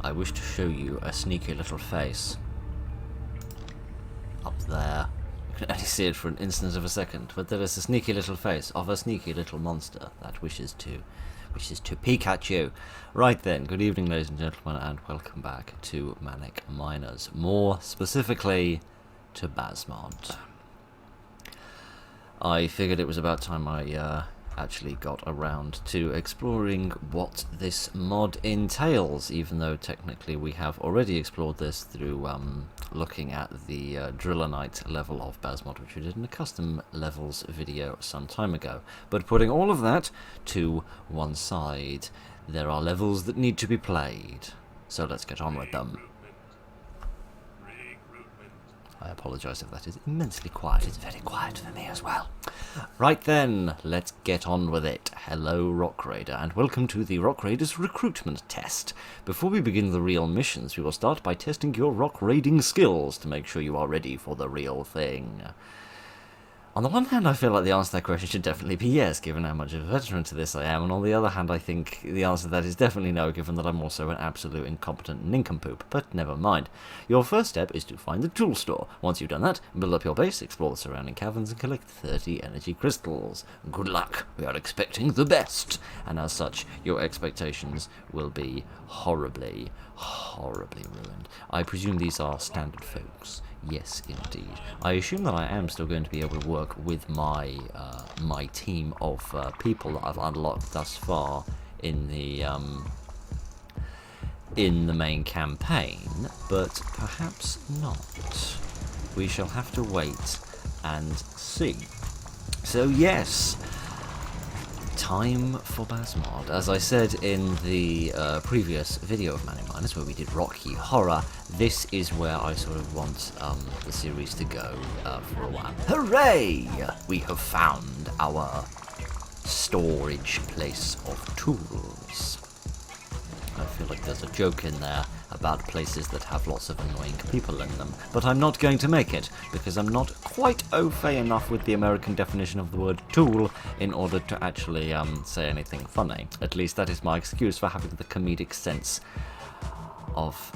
I wish to show you a sneaky little face. Up there. You can only see it for an instant of a second, but there is a sneaky little face of a sneaky little monster that wishes to peek at you. Right then, good evening ladies and gentlemen, and welcome back to Manic Miners. More specifically, to Baz Mod. I figured it was about time I actually got around to exploring what this mod entails, even though technically we have already explored this through looking at the Driller Knight level of Baz Mod, which we did in a custom levels video some time ago. But putting all of that to one side, there are levels that need to be played, so let's get on with them. I apologise if that is immensely quiet. It's very quiet for me as well. Right then, let's get on with it. Hello, Rock Raider, and welcome to the Rock Raiders recruitment test. Before we begin the real missions, we will start by testing your rock raiding skills to make sure you are ready for the real thing. On the one hand, I feel like the answer to that question should definitely be yes, given how much of a veteran to this I am, and on the other hand, I think the answer to that is definitely no, given that I'm also an absolute incompetent nincompoop, but never mind. Your first step is to find the tool store. Once you've done that, build up your base, explore the surrounding caverns, and collect 30 energy crystals. Good luck, we are expecting the best, and as such, your expectations will be horribly, horribly ruined. I presume these are standard folks. Yes, indeed. I assume that I am still going to be able to work with my my team of people that I've unlocked thus far in the main campaign, but perhaps not. We shall have to wait and see. So yes, time for Baz Mod. As I said in the previous video of Manic Miners, where we did Rocky Horror, this is where I sort of want the series to go for a while. Hooray! We have found our storage place of tools. I feel like there's a joke in there about places that have lots of annoying people in them, but I'm not going to make it, because I'm not quite au fait enough with the American definition of the word tool in order to actually say anything funny. At least that is my excuse for having the comedic sense of...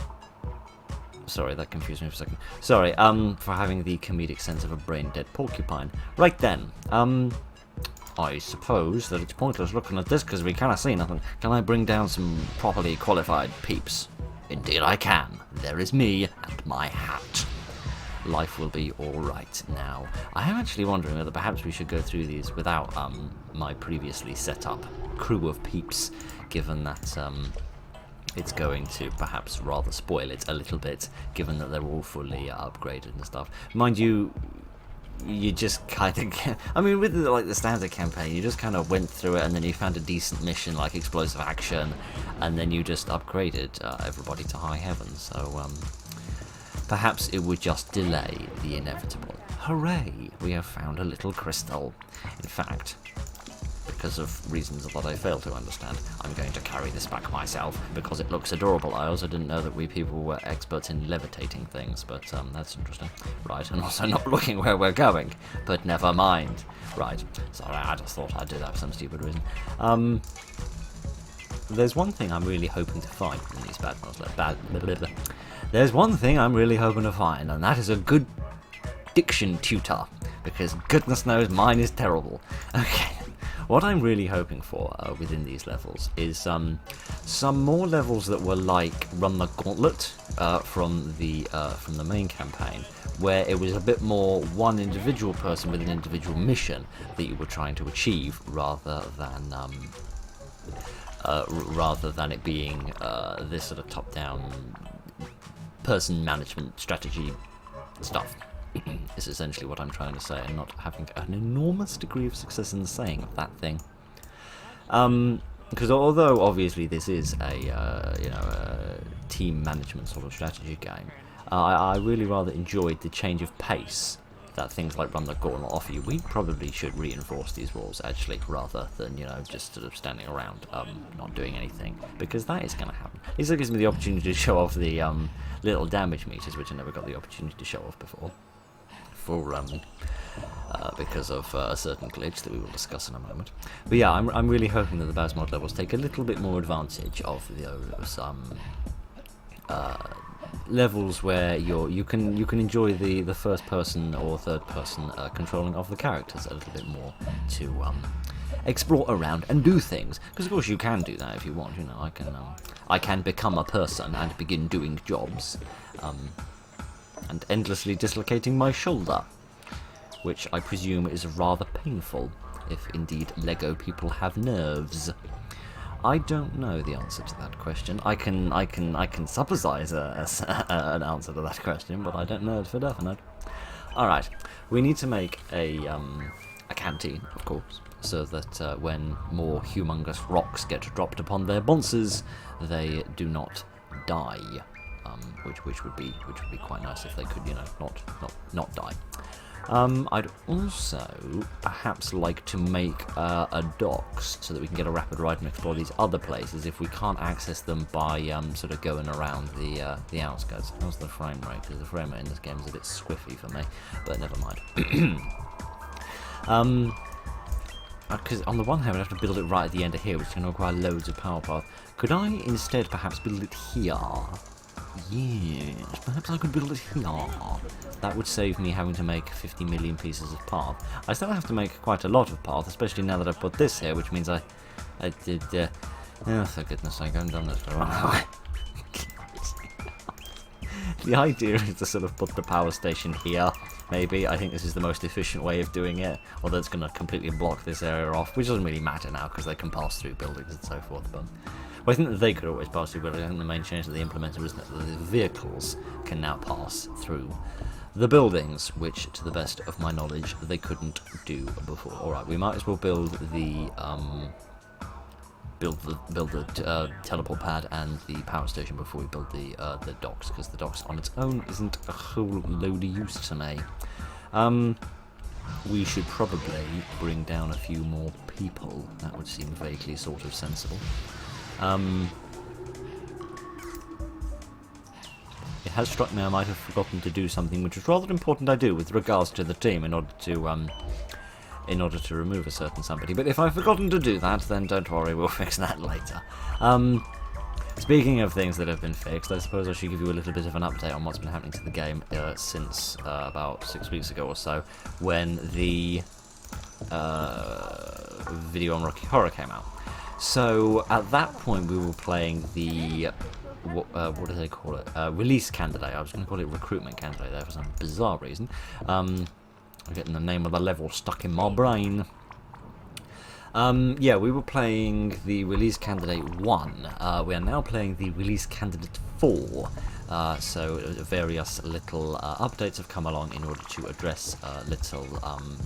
Sorry, that confused me for a second. Sorry, for having the comedic sense of a brain-dead porcupine. Right then, I suppose that it's pointless looking at this because we cannot see nothing. Can I bring down some properly qualified peeps? Indeed I can. There is me and my hat. Life will be alright now. I am actually wondering whether perhaps we should go through these without my previously set up crew of peeps, given that it's going to perhaps rather spoil it a little bit, given that they're all fully upgraded and stuff. Mind you, you just kind of, I mean, with the standard campaign, you just kind of went through it and then you found a decent mission like explosive action, and then you just upgraded everybody to high heaven. So perhaps it would just delay the inevitable. Hooray! We have found a little crystal. In fact, because of reasons that I fail to understand, I'm going to carry this back myself because it looks adorable. I also didn't know that we people were experts in levitating things, but that's interesting. Right, and also not looking where we're going, but never mind. Right, sorry, I just thought I'd do that for some stupid reason. There's one thing I'm really hoping to find in these bad ones. There's one thing I'm really hoping to find, and that is a good diction tutor, because goodness knows mine is terrible. Okay. What I'm really hoping for within these levels is some more levels that were like Run the Gauntlet from the main campaign, where it was a bit more one individual person with an individual mission that you were trying to achieve, rather than it being this sort of top-down person management strategy stuff. Is essentially what I'm trying to say, and not having an enormous degree of success in the saying of that thing. Because although obviously this is a team management sort of strategy game, I really rather enjoyed the change of pace that things like Run the Gauntlet offer you. We probably should reinforce these rules actually, rather than just sort of standing around not doing anything, because that is going to happen. It also gives me the opportunity to show off the little damage meters, which I never got the opportunity to show off before. Because of a certain glitch that we will discuss in a moment. But yeah, I'm really hoping that the Baz Mod levels take a little bit more advantage of those levels where you can enjoy the first person or third person controlling of the characters a little bit more to explore around and do things, because of course you can do that if you want. You know, I can become a person and begin doing jobs, and endlessly dislocating my shoulder, which I presume is rather painful, if indeed Lego people have nerves. I don't know the answer to that question. I can suppose an answer to that question, but I don't know it for definite. Alright, we need to make a canteen, of course, so that when more humongous rocks get dropped upon their monsters, they do not die. Which would be quite nice if they could, you know, not die. I'd also perhaps like to make a docks so that we can get a rapid ride and explore these other places if we can't access them by sort of going around the outskirts. How's the frame rate? Because the frame rate in this game is a bit squiffy for me, but never mind. Because on the one hand, we'd have to build it right at the end of here, which is going to require loads of power path. Could I instead perhaps build it here? Yes, perhaps I could build it here. That would save me having to make 50 million pieces of path. I still have to make quite a lot of path, especially now that I've put this here, which means I did, oh, for goodness sake, I haven't done this for a while. The idea is to sort of put the power station here, maybe. I think this is the most efficient way of doing it, although it's going to completely block this area off, which doesn't really matter now, because they can pass through buildings and so forth, but... Well, I think that they could always pass through buildings. I think the main change that they implemented was that the vehicles can now pass through the buildings, which, to the best of my knowledge, they couldn't do before. Alright, we might as well build the teleport pad and the power station before we build the docks, because the docks on its own isn't a whole load of use to me. We should probably bring down a few more people. That would seem vaguely sort of sensible. It has struck me I might have forgotten to do something which was rather important I do with regards to the team in order to remove a certain somebody. But if I've forgotten to do that, then don't worry, we'll fix that later. Speaking of things that have been fixed, I suppose I should give you a little bit of an update on what's been happening to the game since about 6 weeks ago or so, when the video on Rocky Horror came out. So at that point we were playing the, what do they call it, release candidate. I was going to call it recruitment candidate there for some bizarre reason. I'm getting the name of the level stuck in my brain. Yeah, we were playing the release candidate 1. We are now playing the release candidate 4. So various little updates have come along in order to address little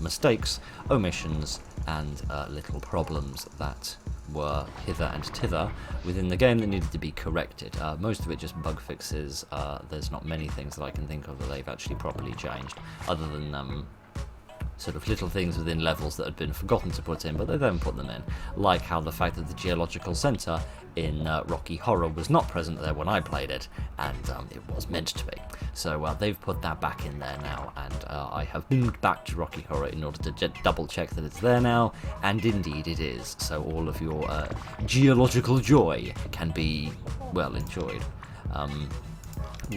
mistakes, omissions, and little problems that were hither and thither within the game that needed to be corrected. Most of it just bug fixes. There's not many things that I can think of that they've actually properly changed, other than sort of little things within levels that had been forgotten to put in, but they then put them in. Like how the fact that the geological centre in Rocky Horror was not present there when I played it, and it was meant to be. So they've put that back in there now, and I have moved back to Rocky Horror in order to double check that it's there now, and indeed it is. So all of your geological joy can be, well, enjoyed.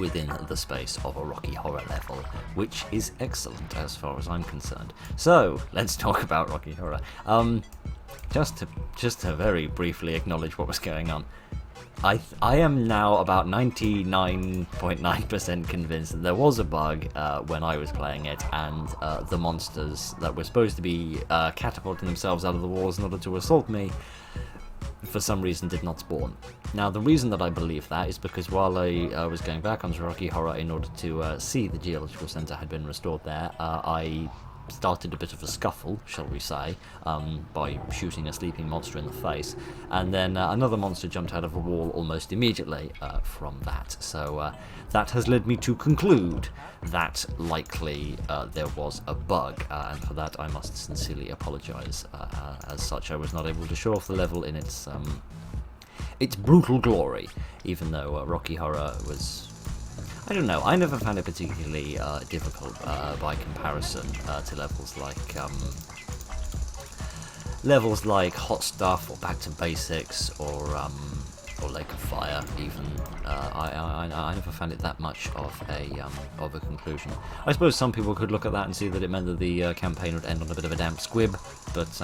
Within the space of a Rocky Horror level, which is excellent as far as I'm concerned. So let's talk about Rocky Horror. Just to very briefly acknowledge what was going on. I am now about 99.9% convinced that there was a bug when I was playing it, and the monsters that were supposed to be catapulting themselves out of the walls in order to assault me, for some reason did not spawn. Now, the reason that I believe that is because while I was going back onto Rocky Horror in order to see the geological centre had been restored there, I started a bit of a scuffle, shall we say, by shooting a sleeping monster in the face, and then another monster jumped out of a wall almost immediately from that. So that has led me to conclude that likely there was a bug, and for that I must sincerely apologise. As such, I was not able to show off the level in its brutal glory, even though Rocky Horror was... I don't know, I never found it particularly difficult by comparison to levels like Hot Stuff or Back to Basics or or Lake of Fire, even. I never found it that much of a conclusion. I suppose some people could look at that and see that it meant that the campaign would end on a bit of a damp squib, but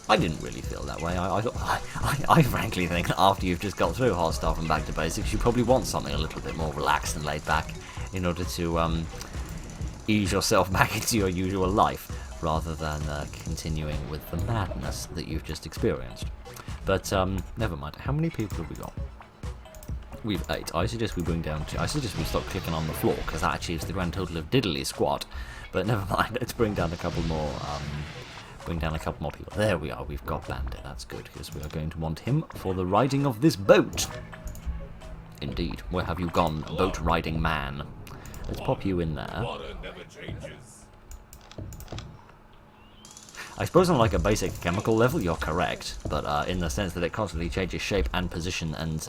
I didn't really feel that way. I frankly think that after you've just got through Hard Stuff and back to basics, you probably want something a little bit more relaxed and laid back in order to ease yourself back into your usual life, rather than continuing with the madness that you've just experienced. But never mind. How many people have we got? We've 8. I suggest we bring down 2. I suggest we stop clicking on the floor, because that achieves the grand total of diddly squat. But never mind. Let's bring down a couple more. Bring down a couple more people. There we are. We've got Bandit. That's good, because we are going to want him for the riding of this boat. Indeed. Where have you gone, boat riding man? Let's pop you in there. I suppose on like a basic chemical level, you're correct, but in the sense that it constantly changes shape and position and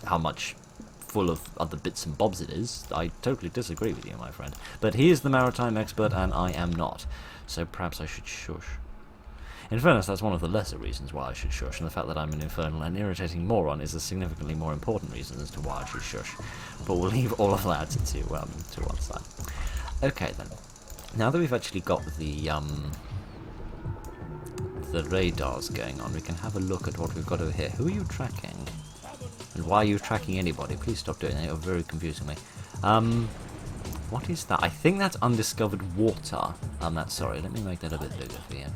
how much full of other bits and bobs it is, I totally disagree with you, my friend. But he is the maritime expert and I am not, so perhaps I should shush. In fairness, that's one of the lesser reasons why I should shush, and the fact that I'm an infernal and irritating moron is a significantly more important reason as to why I should shush. But we'll leave all of that to one side. Okay then, now that we've actually got the radars going on, we can have a look at what we've got over here. Who are you tracking? And why are you tracking anybody? Please stop doing that, you're very confusing me. What is that? I think that's undiscovered water. Sorry, let me make that a bit bigger for you.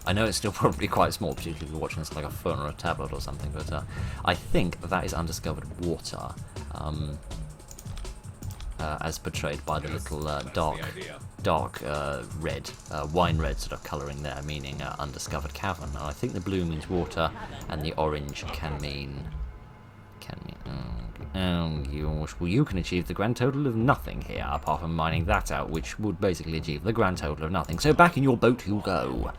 I know it's still probably quite small, particularly if you're watching this on like a phone or a tablet or something, but I think that is undiscovered water, as portrayed by the little dark red, wine red sort of colouring there, meaning undiscovered cavern. And I think the blue means water, and the orange can mean... well, you can achieve the grand total of nothing here, apart from mining that out, which would basically achieve the grand total of nothing. So back in your boat you go.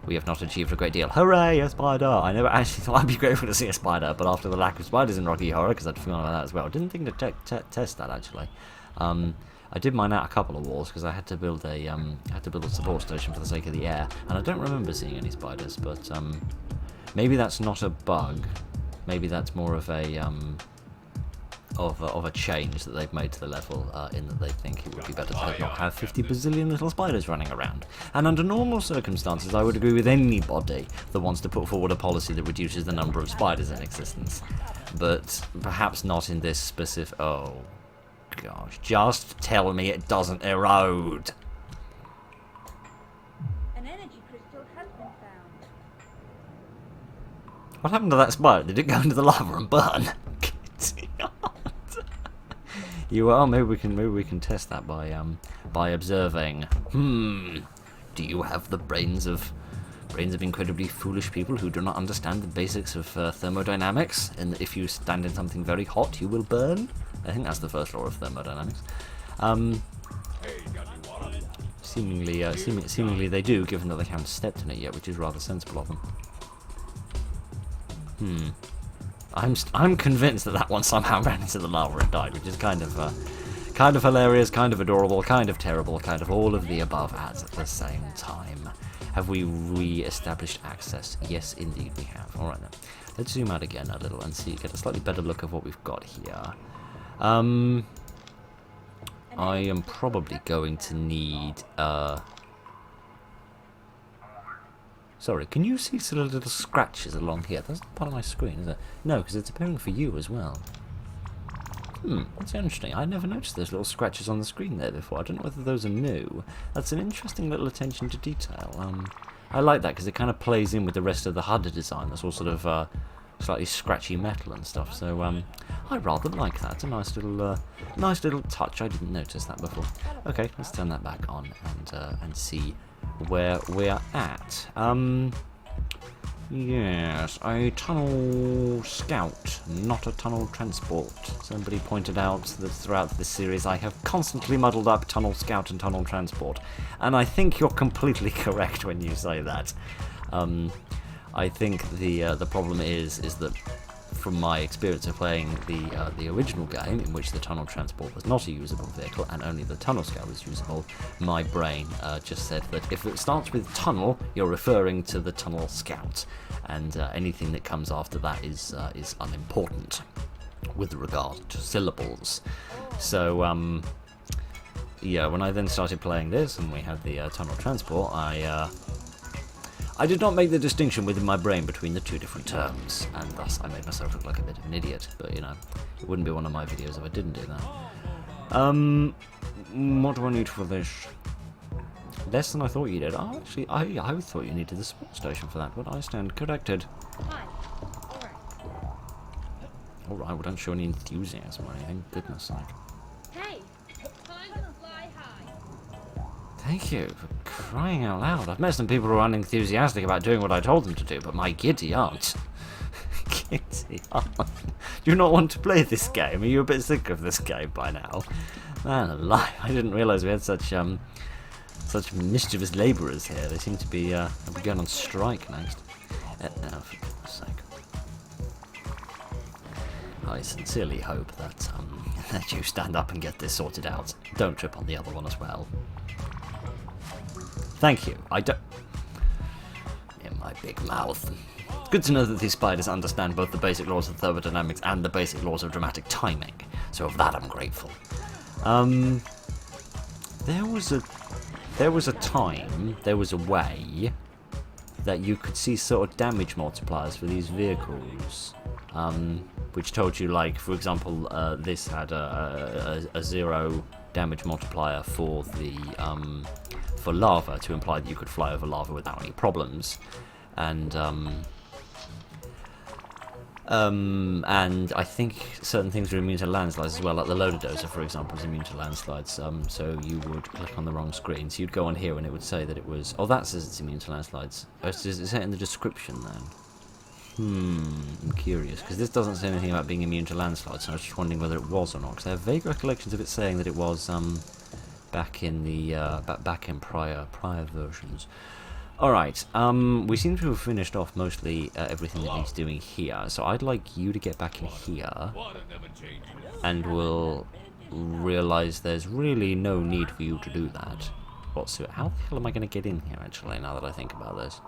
We have not achieved a great deal. Hooray, a spider! I never actually thought I'd be grateful to see a spider, but after the lack of spiders in Rocky Horror, because I'd forgotten about that as well, I didn't think to test that actually. I did mine out a couple of walls because I had to build a support station for the sake of the air, and I don't remember seeing any spiders. But maybe that's not a bug. Maybe that's more of a change that they've made to the level, in that they think it would be better to not have 50 bazillion little spiders running around. And under normal circumstances, I would agree with anybody that wants to put forward a policy that reduces the number of spiders in existence. But perhaps not in this specific... Oh, gosh. Just tell me it doesn't erode. An energy crystal has been found. What happened to that spider? Did it go into the lava and burn? Maybe we can test that by observing. Do you have the brains of incredibly foolish people who do not understand the basics of thermodynamics, and that if you stand in something very hot, you will burn? I think that's the first law of thermodynamics. Seemingly they do, given that they haven't stepped in it yet, which is rather sensible of them. I'm convinced that one somehow ran into the lava and died, which is kind of hilarious, kind of adorable, kind of terrible, kind of all of the above at the same time. Have we re-established access? Yes, indeed we have. All right then, let's zoom out again a little and get a slightly better look of what we've got here. I am probably going to need Sorry, can you see sort of little scratches along here? That's not part of my screen, is it? No, because it's appearing for you as well. That's interesting. I never noticed those little scratches on the screen there before. I don't know whether those are new. That's an interesting little attention to detail. I like that because it kind of plays in with the rest of the HUD design. That's all sort of slightly scratchy metal and stuff. So I rather like that. It's a nice little touch. I didn't notice that before. Okay, let's turn that back on and see where we're at. Yes, a tunnel scout, not a tunnel transport. Somebody pointed out that throughout this series I have constantly muddled up tunnel scout and tunnel transport, and I think you're completely correct when you say that. I think the problem is that from my experience of playing the original game, in which the tunnel transport was not a usable vehicle and only the tunnel scout was usable, my brain just said that if it starts with tunnel, you're referring to the tunnel scout, and anything that comes after that is unimportant with regard to syllables. So yeah, when I then started playing this and we had the tunnel transport, I did not make the distinction within my brain between the two different terms, and thus I made myself look like a bit of an idiot. But you know, it wouldn't be one of my videos if I didn't do that. What do I need for this? Less than I thought you did. Oh, actually, I thought you needed the support station for that, but I stand corrected. Hi. Alright, well, don't show any enthusiasm or anything. Goodness sake. Hey, time to fly high. Thank you for crying out loud. I've met some people who are unenthusiastic about doing what I told them to do, but my giddy aunt. Giddy aunt. Do you not want to play this game? Are you a bit sick of this game by now? Man alive, I didn't realise we had such mischievous labourers here. They seem to be going on strike next. No, for goodness sake. I sincerely hope that that you stand up and get this sorted out. Don't trip on the other one as well. Thank you. I don't... In my big mouth. It's good to know that these spiders understand both the basic laws of thermodynamics and the basic laws of dramatic timing. So of that I'm grateful. There was a time, there was a way that you could see sort of damage multipliers for these vehicles. Which told you, like, for example, this had a 0 damage multiplier for the for lava, to imply that you could fly over lava without any problems, and I think certain things are immune to landslides as well, like the loader dozer, for example, is immune to landslides. So you would click on the wrong screen, so you'd go on here and it would say that it was. Oh, that says it's immune to landslides. Oh, does it say it in the description then? I'm curious, because this doesn't say anything about being immune to landslides, so I was just wondering whether it was or not, because I have vague recollections of it saying that it was back in the back in prior versions. Alright, we seem to have finished off mostly everything that needs doing here, so I'd like you to get back in here, and we'll realise there's really no need for you to do that. Whatsoever. How the hell am I going to get in here, actually, now that I think about this?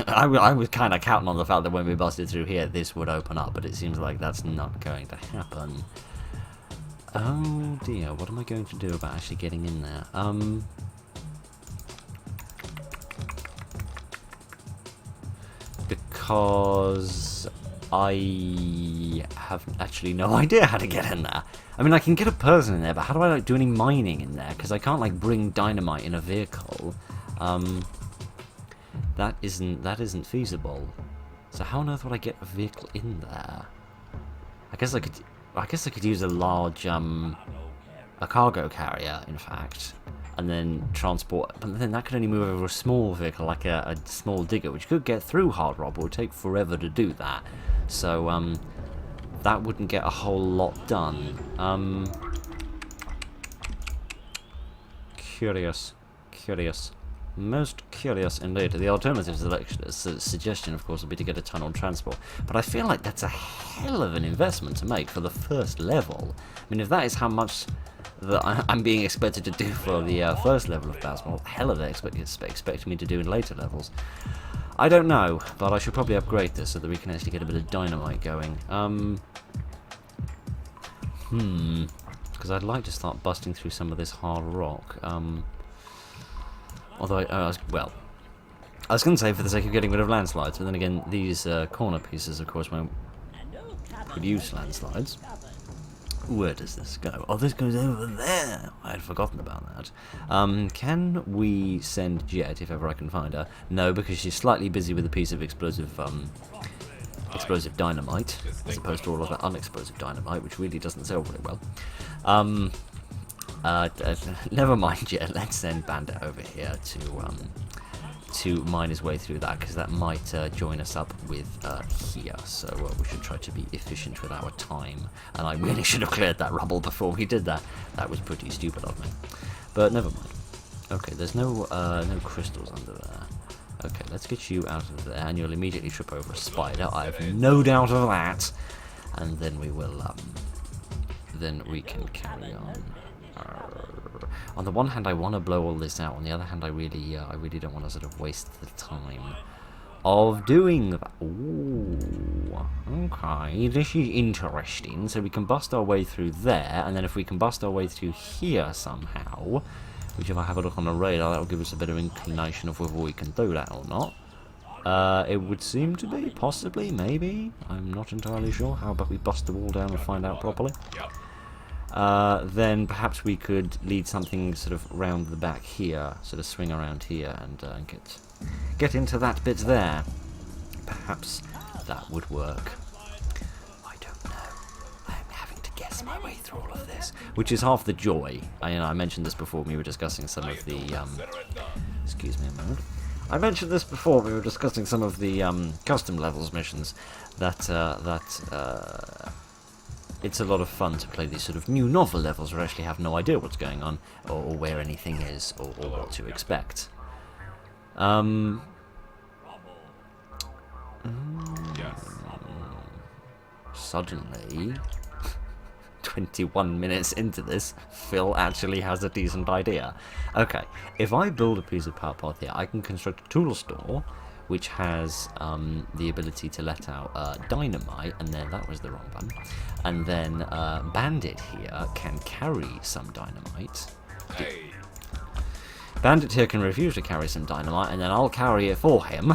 I was kind of counting on the fact that when we busted through here, this would open up, but it seems like that's not going to happen. Oh dear, what am I going to do about actually getting in there? Because I have actually no idea how to get in there. I mean, I can get a person in there, but how do I like do any mining in there? Because I can't like bring dynamite in a vehicle. That isn't feasible. So how on earth would I get a vehicle in there? I guess I could use a large a cargo carrier, in fact, and then transport. But then that could only move over a small vehicle, like a small digger, which could get through hard rock, but would take forever to do that. So that wouldn't get a whole lot done. Curious. Most curious indeed. The alternative suggestion, of course, would be to get a tunnel transport. But I feel like that's a hell of an investment to make for the first level. I mean, if that is how much that I'm being expected to do for the first level of Baz Mod, what the hell are they expecting me to do in later levels? I don't know, but I should probably upgrade this so that we can actually get a bit of dynamite going. Because I'd like to start busting through some of this hard rock. Although, I was going to say for the sake of getting rid of landslides, but then again, these corner pieces, of course, won't produce landslides. Where does this go? Oh, this goes over there! I had forgotten about that. Can we send Jet, if ever I can find her? No, because she's slightly busy with a piece of explosive dynamite, as opposed to all of that unexplosive dynamite, which really doesn't sell very well. Never mind yet. Let's send Bandit over here to mine his way through that, because that might join us up with here. So we should try to be efficient with our time. And I really should have cleared that rubble before we did that. That was pretty stupid of me. But never mind. Okay, there's no crystals under there. Okay, let's get you out of there, and you'll immediately trip over a spider. I have no doubt of that. And then we will, then we can carry on. On the one hand, I want to blow all this out. On the other hand, I really don't want to sort of waste the time of doing that. Ooh, okay, this is interesting. So we can bust our way through there, and then if we can bust our way through here somehow, which if I have a look on the radar, that will give us a bit of inclination of whether we can do that or not. It would seem to be, possibly, maybe. I'm not entirely sure. How about we bust the wall down and find out properly? Then perhaps we could lead something sort of round the back here, sort of swing around here and get into that bit there. Perhaps that would work. I don't know. I'm having to guess my way through all of this, which is half the joy. I mentioned this before when we were discussing some of the excuse me a moment. I mentioned this before we were discussing some of the custom levels missions that it's a lot of fun to play these sort of new novel levels where I actually have no idea what's going on, or where anything is, or what to expect. Suddenly, 21 minutes into this, Phil actually has a decent idea. Okay, if I build a piece of power path here, I can construct a tool store which has the ability to let out dynamite, and then that was the wrong button, and then Bandit here can carry some dynamite. Bandit here can refuse to carry some dynamite, and then I'll carry it for him.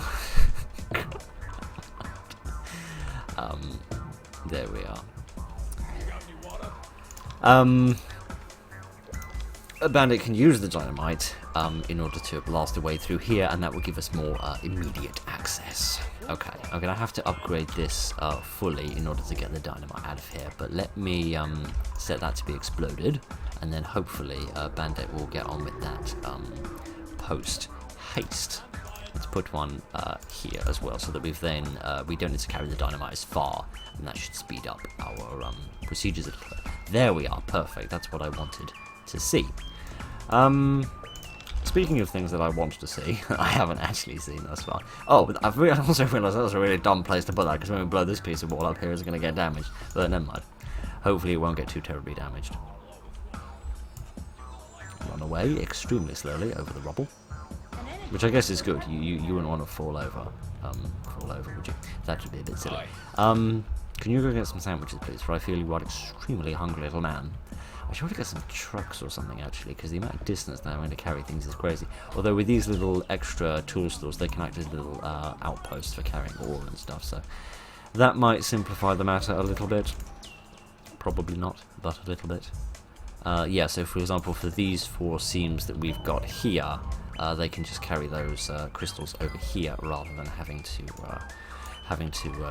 There we are. A Bandit can use the dynamite in order to blast a way through here, and that will give us more immediate access. Okay, I'm going to have to upgrade this fully in order to get the dynamite out of here, but let me set that to be exploded, and then hopefully Bandit will get on with that post-haste. Let's put one here as well, so that we don't need to carry the dynamite as far, and that should speed up our procedures a little bit. There we are, perfect, that's what I wanted to see. Speaking of things that I want to see, I haven't actually seen thus far. Oh, but I've also realised that was a really dumb place to put that, because when we blow this piece of wall up here, it's going to get damaged. But never mind. Hopefully it won't get too terribly damaged. Run away extremely slowly over the rubble, which I guess is good. You wouldn't want to fall over, would you? That would be a bit silly. Can you go get some sandwiches, please? For I feel you are an extremely hungry little man. I should probably get some trucks or something, actually, because the amount of distance that I'm going to carry things is crazy. Although with these little extra tool stores, they can act as little outposts for carrying ore and stuff, so that might simplify the matter a little bit. Probably not, but a little bit. Yeah, so for example, for these 4 seams that we've got here, they can just carry those crystals over here rather than having to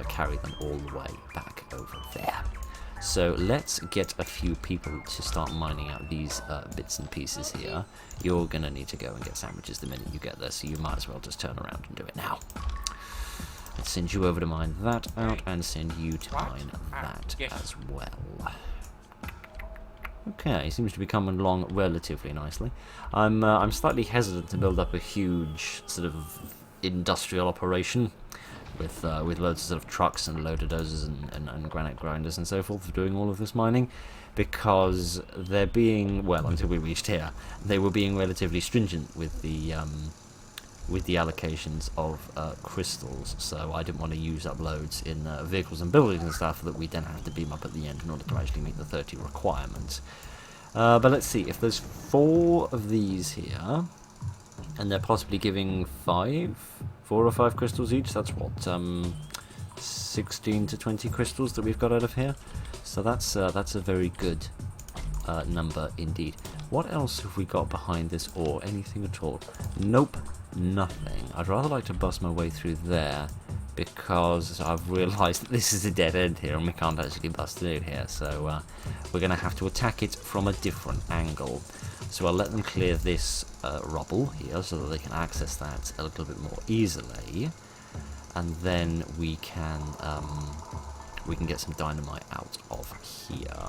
carry them all the way back over there. So let's get a few people to start mining out these bits and pieces here. You're going to need to go and get sandwiches the minute you get there, so you might as well just turn around and do it now. Let's send you over to mine that out, and send you to mine that as well. Okay, seems to be coming along relatively nicely. I'm slightly hesitant to build up a huge sort of industrial operation with loads of sort of trucks and loader dozers and granite grinders and so forth for doing all of this mining, because they're being, well, until we reached here, they were being relatively stringent with the allocations of crystals, so I didn't want to use up loads in vehicles and buildings and stuff that we then have to beam up at the end in order to actually meet the 30 requirements. But let's see, if there's 4 of these here, and they're possibly giving 4 or 5 crystals each, that's what, 16 to 20 crystals that we've got out of here, so that's a very good number indeed. What else have we got behind this ore? Anything at all? Nope, nothing. I'd rather like to bust my way through there, because I've realised that this is a dead end here and we can't actually bust through here, so we're going to have to attack it from a different angle. So I'll let them clear this rubble here so that they can access that a little bit more easily, and then we can get some dynamite out of here.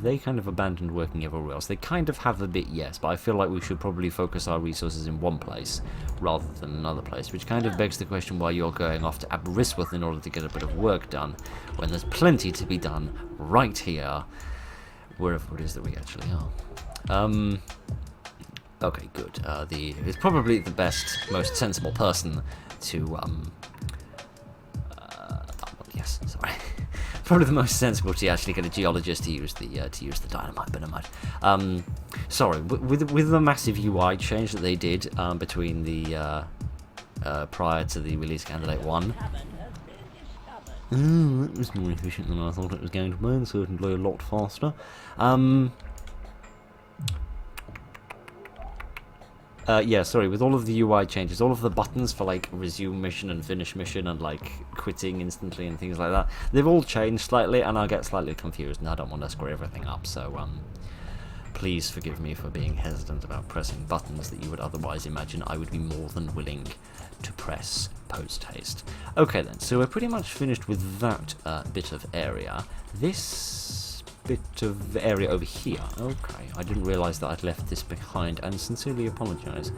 they kind of abandoned working everywhere else. They kind of have a bit, yes, but I feel like we should probably focus our resources in one place rather than another place, which kind of begs the question why you're going off to Aberystwyth in order to get a bit of work done, when there's plenty to be done right here, wherever it is that we actually are. Okay, good. It's probably the best, most sensible person to, yes, sorry. Probably the most sensible to actually get a geologist to use the dynamite, but never mind. Sorry, with the massive UI change that they did between the prior to the release candidate 1. It was more efficient than I thought it was going to be, and certainly a lot faster. Yeah, sorry, with all of the UI changes, all of the buttons for, like, resume mission and finish mission and, like, quitting instantly and things like that, they've all changed slightly, and I get slightly confused, and I don't want to screw everything up, so, please forgive me for being hesitant about pressing buttons that you would otherwise imagine I would be more than willing to press post-haste. Okay then, so we're pretty much finished with that bit of area. This bit of area over here. Okay, I didn't realise that I'd left this behind, and sincerely apologise.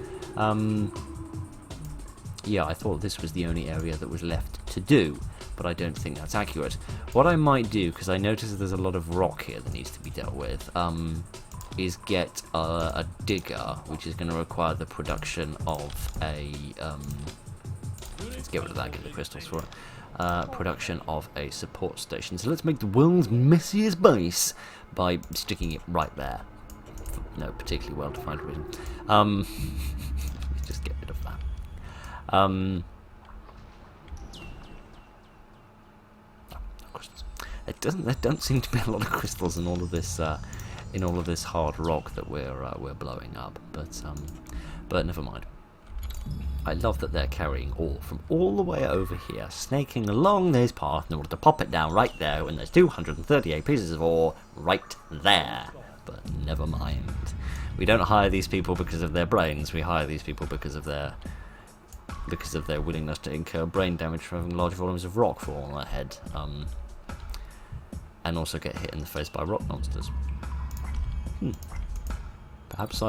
Yeah, I thought this was the only area that was left to do, but I don't think that's accurate. What I might do, because I noticed there's a lot of rock here that needs to be dealt with, is get a digger, which is going to require the production of a... let's get rid of that, get the crystals for it. Production of a support station. So let's make the world's messiest base by sticking it right there. For no particularly well-defined reason. Let's just get rid of that. No crystals. There don't seem to be a lot of crystals in all of this hard rock that we're blowing up. But never mind. I love that they're carrying ore from all the way over here, snaking along this path in order to pop it down right there when there's 238 pieces of ore right there. But never mind. We don't hire these people because of their brains, we hire these people because of their willingness to incur brain damage from having large volumes of rock fall on their head. And also get hit in the face by rock monsters. Perhaps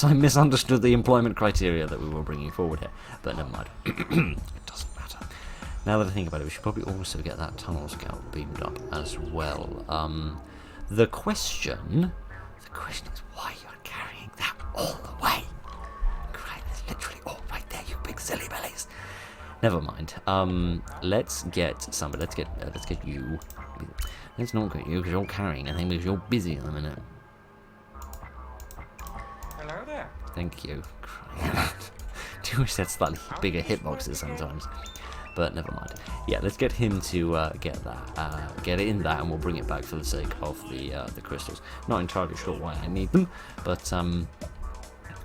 I misunderstood the employment criteria that we were bringing forward here, but never mind. It doesn't matter. Now that I think about it, we should probably also get that tunnel scout beamed up as well. The question is why you're carrying that all the way. Right, there's literally all right there, you big silly bellies. Never mind. Let's get somebody. Let's get you. Let's not get you because you're carrying anything because you're busy at the minute. Thank you. Do wish they had slightly bigger hitboxes sometimes, but never mind. Yeah, let's get him to get it in that, and we'll bring it back for the sake of the crystals. Not entirely sure why I need them, but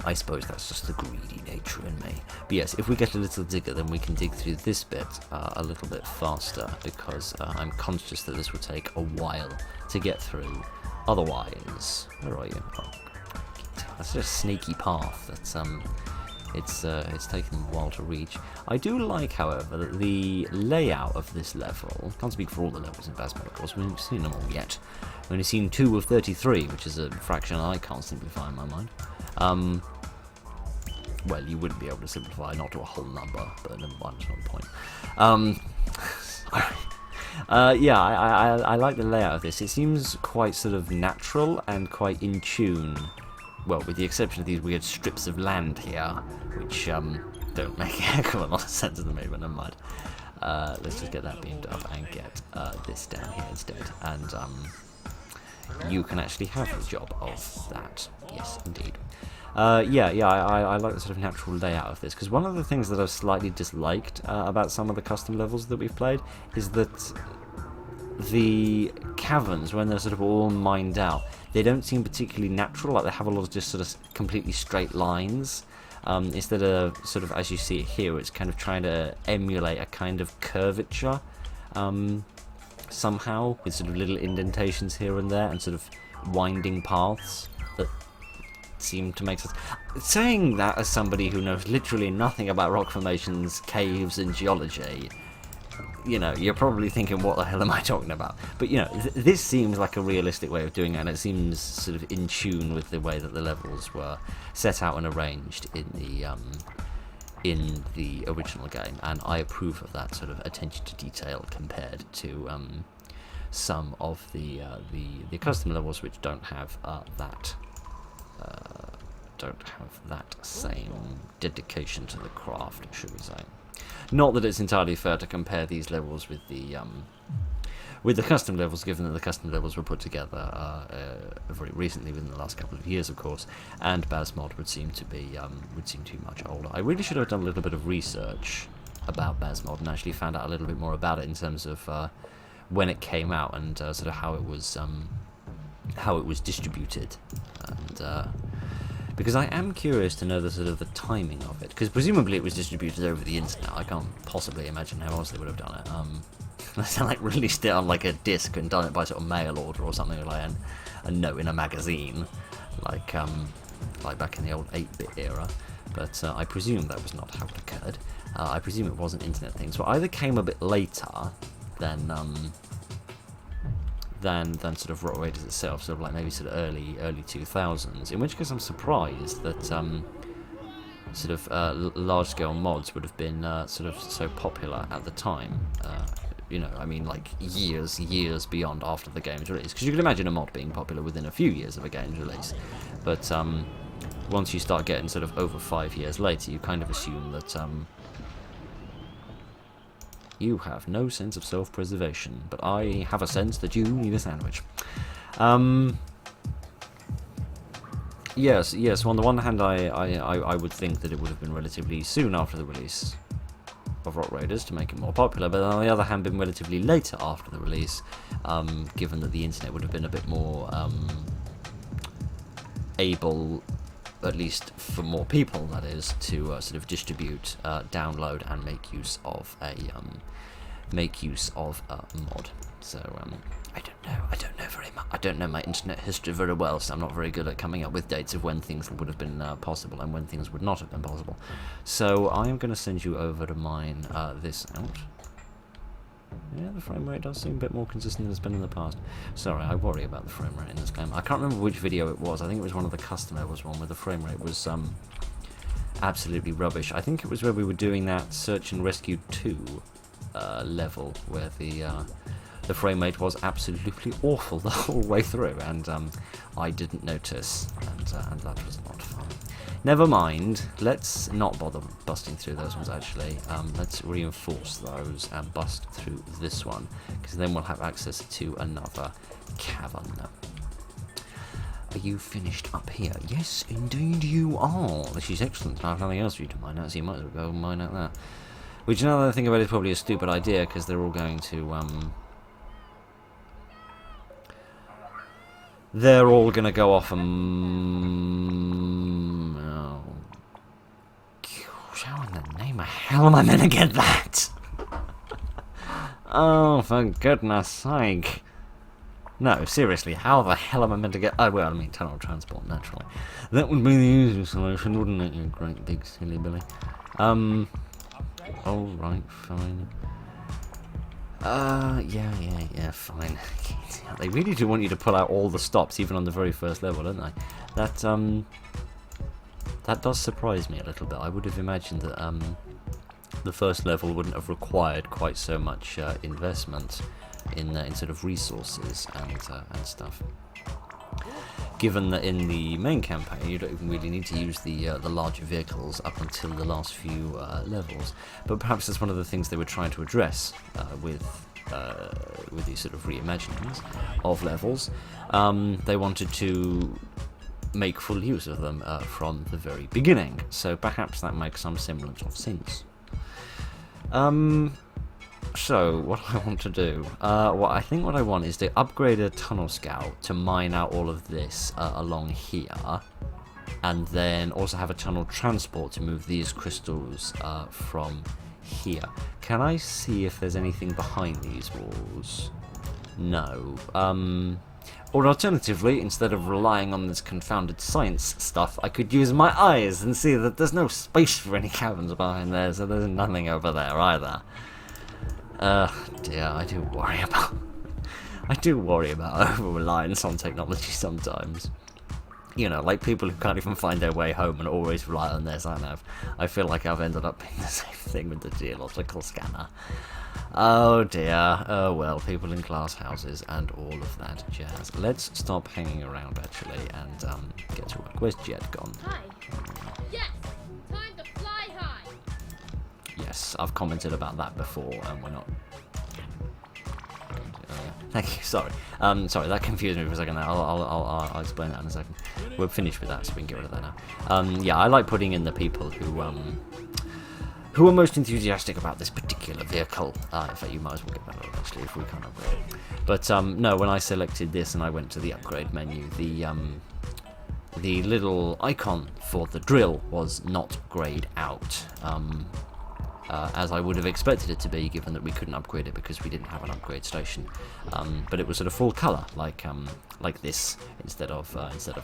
I suppose that's just the greedy nature in me. But yes, if we get a little digger, then we can dig through this bit a little bit faster, because I'm conscious that this will take a while to get through. Otherwise, where are you? Oh. That's just a sneaky path. That's it's taken a while to reach. I do like, however, that the layout of this level. Can't speak for all the levels in Baz Mod, of course. We haven't seen them all yet. We've only seen 2 of 33, which is a fraction I can't simplify in my mind. Well, you wouldn't be able to simplify not to a whole number, but never mind, it's not the point. Yeah, I like the layout of this. It seems quite sort of natural and quite in tune. Well, with the exception of these weird strips of land here, which don't make a heck of a lot of sense to me, but never mind. Let's just get that beamed up and get this down here instead. And you can actually have the job of that. Yes, indeed. Yeah, I like the sort of natural layout of this, because one of the things that I've slightly disliked about some of the custom levels that we've played is that the caverns, when they're sort of all mined out, they don't seem particularly natural. Like, they have a lot of just sort of completely straight lines. Instead of sort of, as you see it here, it's kind of trying to emulate a kind of curvature somehow, with sort of little indentations here and there and sort of winding paths that seem to make sense. Saying that as somebody who knows literally nothing about rock formations, caves and geology, you know, you're probably thinking, what the hell am I talking about? But, you know, this seems like a realistic way of doing it, and it seems sort of in tune with the way that the levels were set out and arranged in the original game, and I approve of that sort of attention to detail compared to some of the custom levels, which don't have that same dedication to the craft, should we say. Not that it's entirely fair to compare these levels with the custom levels, given that the custom levels were put together very recently, within the last couple of years, of course, and Baz Mod would seem to be much older. I really should have done a little bit of research about Baz Mod and actually found out a little bit more about it in terms of when it came out and sort of how it was distributed, and because I am curious to know the sort of the timing of it, because presumably it was distributed over the internet. I can't possibly imagine how else they would have done it. Unless they like released it on like a disc and done it by sort of mail order or something, like a note in a magazine, like back in the old 8-bit era. But I presume that was not how it occurred. I presume it was an internet thing, so it either came a bit later than sort of Rot Raiders itself, sort of like maybe sort of early 2000s. In which case, I'm surprised that sort of large-scale mods would have been sort of so popular at the time. You know, I mean, like years beyond after the game's release. Because you can imagine a mod being popular within a few years of a game's release. But once you start getting sort of over 5 years later, you kind of assume that you have no sense of self-preservation, but I have a sense that you need a sandwich. Yes. Well, on the one hand, I would think that it would have been relatively soon after the release of Rot Raiders to make it more popular, but on the other hand, been relatively later after the release, given that the internet would have been a bit more able, at least for more people, that is, to sort of distribute, download, and make use of a mod. So I don't know very much. I don't know my internet history very well, so I'm not very good at coming up with dates of when things would have been possible and when things would not have been possible. So I am going to send you over to mine this out. Yeah, the frame rate does seem a bit more consistent than it's been in the past. Sorry, I worry about the frame rate in this game. I can't remember which video it was. I think it was one of the custom levels, one where the frame rate was absolutely rubbish. I think it was where we were doing that Search and Rescue 2 level, where the frame rate was absolutely awful the whole way through, and I didn't notice, and that was not fun. Never mind, let's not bother busting through those ones actually. Let's reinforce those and bust through this one, because then we'll have access to another cavern. Are you finished up here? Yes, indeed you are. This is excellent. I have nothing else for you to mine out, so you might as well go mine out that. Which, now that I think about it, is probably a stupid idea, because they're all going to they're all going to go off and... oh. How in the name of hell am I meant to get that? Oh, for goodness sake. No, seriously, how the hell am I meant to get... oh, well, I mean, tunnel transport, naturally. That would be the easiest solution, wouldn't it, you great big silly Billy? Alright, fine. Yeah, fine. They really do want you to pull out all the stops, even on the very first level, don't they? That does surprise me a little bit. I would have imagined that the first level wouldn't have required quite so much investment in sort of resources and stuff. Given that in the main campaign you don't even really need to use the larger vehicles up until the last few levels, but perhaps that's one of the things they were trying to address with these sort of reimaginings of levels. They wanted to make full use of them from the very beginning, so perhaps that makes some semblance of sense. So, what I want to do, I think what I want is to upgrade a tunnel scout to mine out all of this along here, and then also have a tunnel transport to move these crystals from here. Can I see if there's anything behind these walls? No. Or alternatively, instead of relying on this confounded science stuff, I could use my eyes and see that there's no space for any caverns behind there, so there's nothing over there either. Dear, I do worry about... I do worry about over-reliance on technology sometimes. You know, like people who can't even find their way home and always rely on their sat-nav. I feel like I've ended up being the same thing with the geological scanner. Oh dear, oh well, people in glass houses and all of that jazz. Let's stop hanging around actually and get to work. Where's Jet gone? Hi. Yes! Time to fly high! Yes, I've commented about that before and we're not... Thank you, sorry. Sorry, that confused me for a second there. I'll explain that in a second. We're finished with that, so we can get rid of that now. Yeah, I like putting in the people who are most enthusiastic about this particular vehicle. In fact, you might as well get that on, actually, if we can't upgrade it. But, no, when I selected this and I went to the upgrade menu, the little icon for the drill was not grayed out. As I would have expected it to be, given that we couldn't upgrade it because we didn't have an upgrade station. But it was sort of full colour, like this, instead of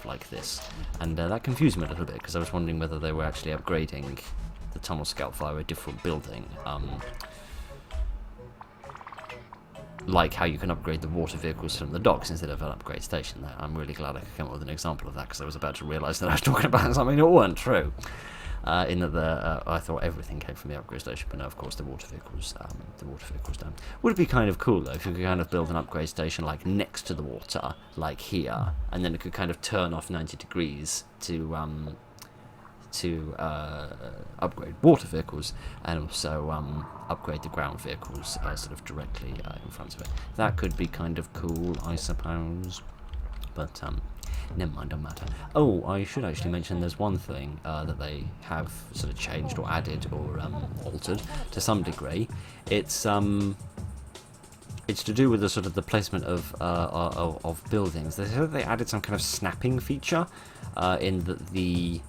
like this. And that confused me a little bit, because I was wondering whether they were actually upgrading the Tunnel Scout via a different building. Like how you can upgrade the water vehicles from the docks instead of an upgrade station there. I'm really glad I could come up with an example of that, because I was about to realise that I was talking about something that wasn't true. In that I thought everything came from the upgrade station, but no, of course the water vehicles don't. Would it be kind of cool though if you could kind of build an upgrade station like next to the water, like here, and then it could kind of turn off 90 degrees to upgrade water vehicles and also upgrade the ground vehicles sort of directly in front of it. That could be kind of cool, I suppose. But never mind, don't matter. Oh, I should actually mention there's one thing that they have sort of changed or added or altered to some degree. It's to do with the sort of the placement of buildings. They said they added some kind of snapping feature in that the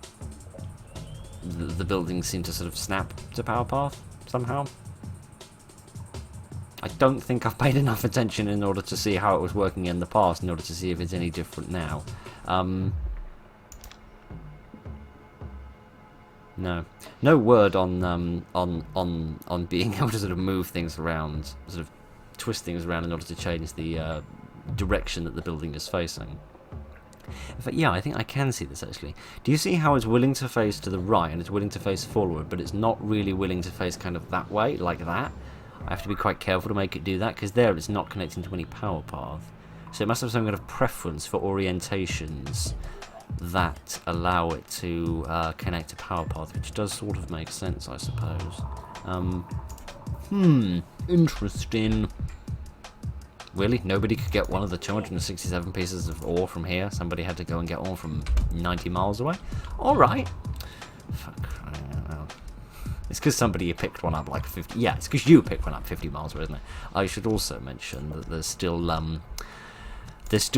buildings seem to sort of snap to power path somehow. I don't think I've paid enough attention in order to see how it was working in the past, in order to see if it's any different now. No word on being able to sort of move things around, sort of twist things around in order to change the direction that the building is facing. In fact, yeah, I think I can see this actually. Do you see how it's willing to face to the right and it's willing to face forward, but it's not really willing to face kind of that way, like that? I have to be quite careful to make it do that, because there it's not connecting to any power path. So it must have some kind of preference for orientations that allow it to connect to power path, which does sort of make sense, I suppose. Interesting. Really? Nobody could get one of the 267 pieces of ore from here? Somebody had to go and get ore from 90 miles away? Alright. Fuck crying out loud. It's because somebody picked one up like 50... Yeah, it's because you picked one up 50 miles away, isn't it? I should also mention that there's still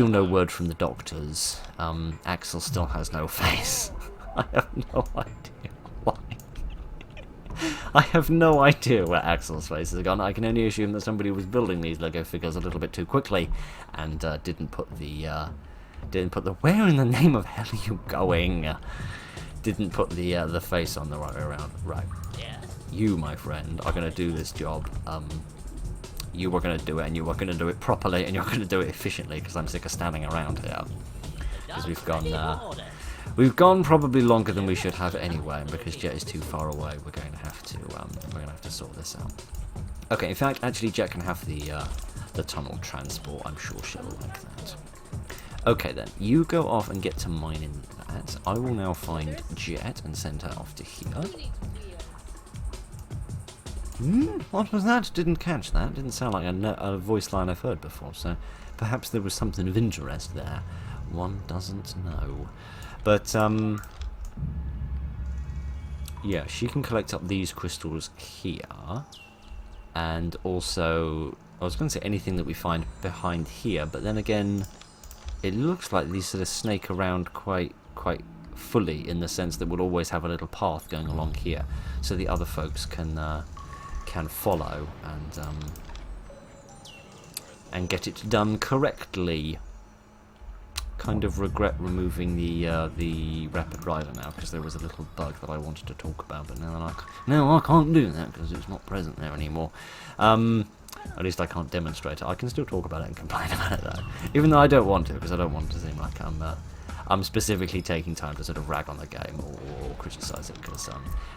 no word from the doctors. Axel still has no face. I have no idea why. I have no idea where Axel's face has gone. I can only assume that somebody was building these Lego figures a little bit too quickly and didn't put the where in the name of hell are you going? Didn't put the face on the right way around. Right. Yes. You, my friend, are going to do this job. You are going to do it, and you are going to do it properly, and you're going to do it efficiently, because I'm sick of standing around here. Because we've gone probably longer than we should have anyway, and because Jet is too far away, we're going to have to sort this out. Okay, in fact, actually, Jet can have the tunnel transport. I'm sure she'll like that. Okay then, you go off and get to mining that. I will now find Jet and send her off to here. What was that? Didn't catch that. Didn't sound like a voice line I've heard before, so perhaps there was something of interest there. One doesn't know. But, yeah, she can collect up these crystals here. And also, I was going to say anything that we find behind here, but then again, it looks like these sort of snake around quite fully, in the sense that we'll always have a little path going along here, so the other folks can follow and get it done correctly. kind of regret removing the rapid rider now, because there was a little bug that I wanted to talk about, but now I can't do that because it's not present there anymore. At least I can't demonstrate it. I can still talk about it and complain about it though, even though I don't want to, because I don't want to seem like I'm specifically taking time to sort of rag on the game or criticise it, because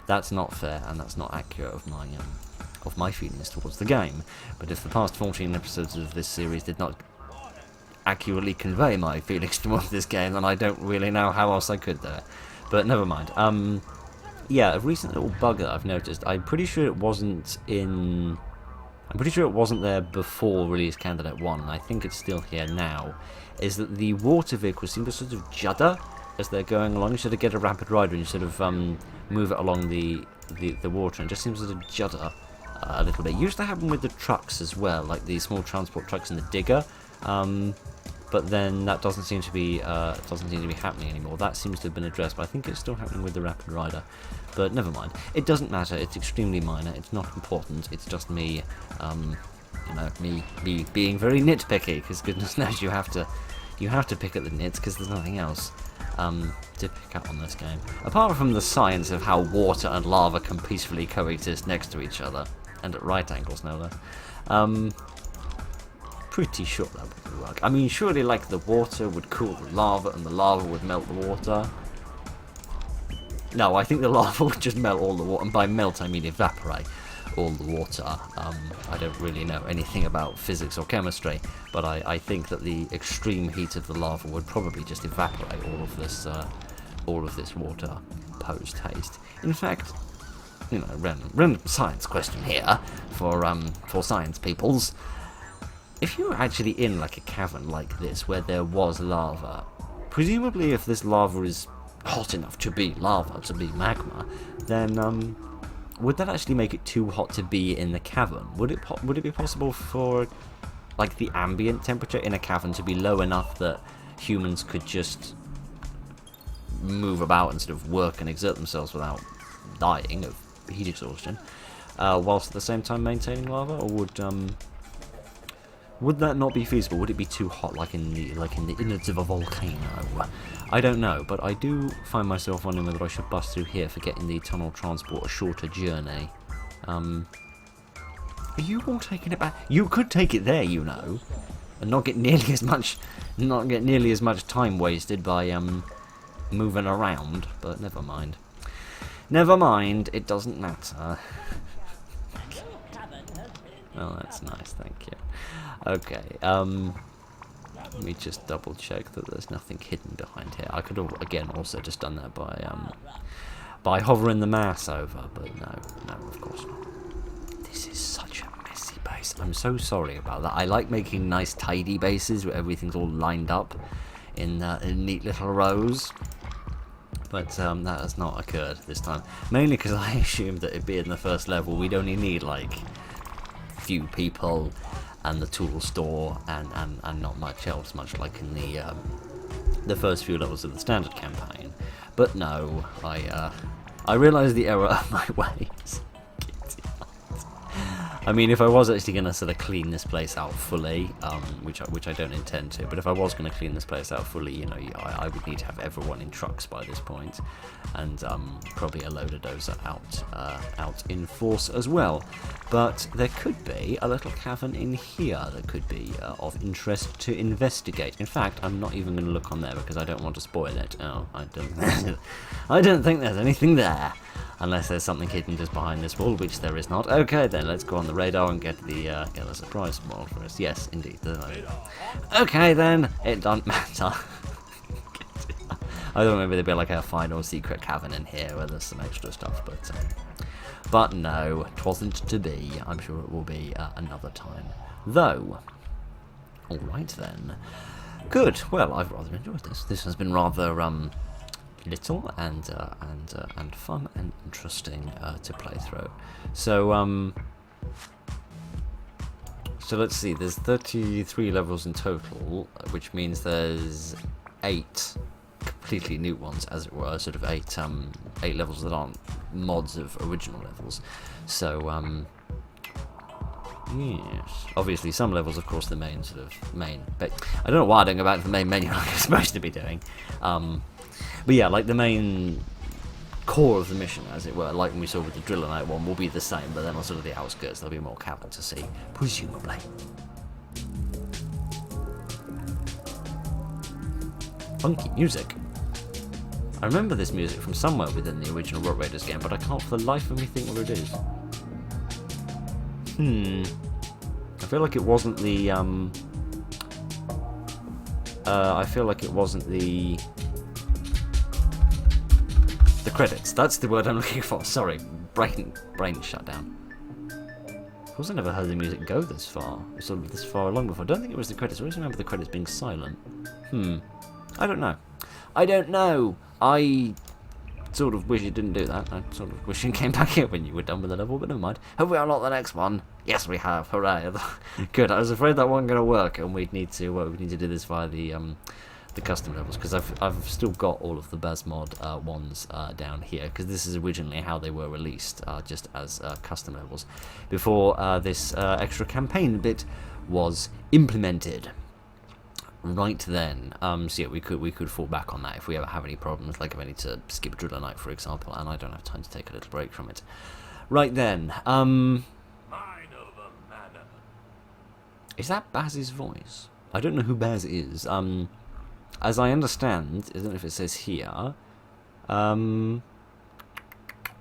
that's not fair and that's not accurate of my feelings towards the game. But if the past 14 episodes of this series did not accurately convey my feelings towards this game, then I don't really know how else I could do it. But never mind. Yeah, a recent little bug that I've noticed. I'm pretty sure it wasn't there before release candidate 1, and I think it's still here now, is that the water vehicles seem to sort of judder as they're going along. You sort of get a rapid rider and you sort of move it along the water, and it just seems to sort of judder a little bit. It used to happen with the trucks as well, like the small transport trucks and the digger, but then that doesn't seem to be happening anymore. That seems to have been addressed, but I think it's still happening with the rapid rider. But never mind. It doesn't matter. It's extremely minor. It's not important. It's just me, me being very nitpicky. Because goodness knows you have to pick at the nits, because there's nothing else to pick up on this game apart from the science of how water and lava can peacefully coexist next to each other, and at right angles, no less. Pretty sure that would work. I mean, surely, like, the water would cool the lava and the lava would melt the water. No, I think the lava would just melt all the water, and by melt I mean evaporate all the water. I don't really know anything about physics or chemistry, but I think that the extreme heat of the lava would probably just evaporate all of this water post haste. In fact, random science question here for science peoples. If you're actually in like a cavern like this where there was lava, presumably if this lava is hot enough to be lava, to be magma, then would that actually make it too hot to be in the cavern? Would it be possible for like the ambient temperature in a cavern to be low enough that humans could just move about and sort of work and exert themselves without dying of heat exhaustion, whilst at the same time maintaining lava? Or would that not be feasible? Would it be too hot, like in the innards of a volcano? I don't know, but I do find myself wondering whether I should bust through here for getting the tunnel transport a shorter journey. Are you all taking it back? You could take it there, and not get nearly as much time wasted by moving around. But never mind. Never mind. It doesn't matter. Oh, that's nice. Thank you. Okay, let me just double check that there's nothing hidden behind here. I could again also just done that by hovering the mouse over, but no, of course not. This is such a messy base. I'm so sorry about that. I like making nice tidy bases where everything's all lined up in neat little rows, but that has not occurred this time. Mainly because I assumed that it'd be in the first level. We'd only need like few people and the tool store and not much else, much like in the first few levels of the standard campaign. But no, I realised the error of my ways. I mean, if I was actually going to sort of clean this place out fully, which I don't intend to, but if I was going to clean this place out fully, I would need to have everyone in trucks by this point, and probably a load of those out in force as well. But there could be a little cavern in here that could be of interest to investigate. In fact, I'm not even going to look on there because I don't want to spoil it. Oh, I don't think there's anything there. Unless there's something hidden just behind this wall, which there is not. Okay, then let's go on the radar and get the surprise small for us. Yes, indeed. Okay, then it don't matter. I thought maybe there'd be like a final secret cavern in here where there's some extra stuff, but no, it wasn't to be. I'm sure it will be another time, though. All right then. Good. Well, I've rather enjoyed this. This has been rather little and fun and interesting to play through. So let's see. There's 33 levels in total, which means there's 8 completely new ones, as it were. Sort of 8 levels that aren't mods of original levels. So Yes. Obviously, some levels, of course, the main sort of main. But I don't know why I don't go back to the main menu like I'm supposed to be doing. But yeah, like the main core of the mission, as it were, like we saw with the Driller Knight one, will be the same. But then on sort of the outskirts, there'll be more cabin to see, presumably. Funky music. I remember this music from somewhere within the original Rock Raiders game, but I can't for the life of me think where it is. I feel like it wasn't the, I feel like it wasn't the credits. That's the word I'm looking for. Sorry, brain shut down. Of course I never heard the music go this far, sort of this far along before. I don't think it was the credits. I always remember the credits being silent. I don't know. I sort of wish it didn't do that. I sort of wish it came back here when you were done with the level, but never mind. Have we unlocked the next one? Yes, we have. Hooray! Good. I was afraid that wasn't going to work, and we'd need to do this via the custom levels, because I've still got all of the Baz Mod ones down here, because this is originally how they were released, just as custom levels, before this extra campaign bit was implemented. Right then, so yeah, we could fall back on that if we ever have any problems, like if I need to skip Driller Knight, for example, and I don't have time to take a little break from it. Right then, is that Baz's voice? I don't know who Baz is. As I understand, I don't know if it says here,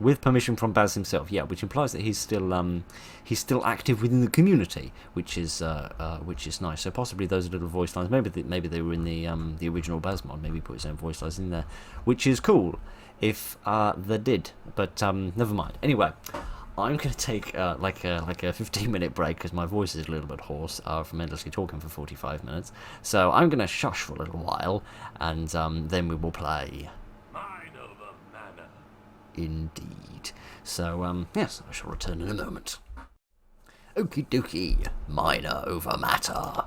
with permission from Baz himself, yeah, which implies that he's still active within the community, which is nice. So possibly those little voice lines, maybe they were in the original Baz mod, maybe he put his own voice lines in there, which is cool if they did. But never mind. Anyway, I'm going to take like a 15-minute break because my voice is a little bit hoarse from endlessly talking for 45 minutes. So I'm going to shush for a little while, and then we will play. Indeed. So, yes, I shall return in a moment. Okie dokie, minor over matter.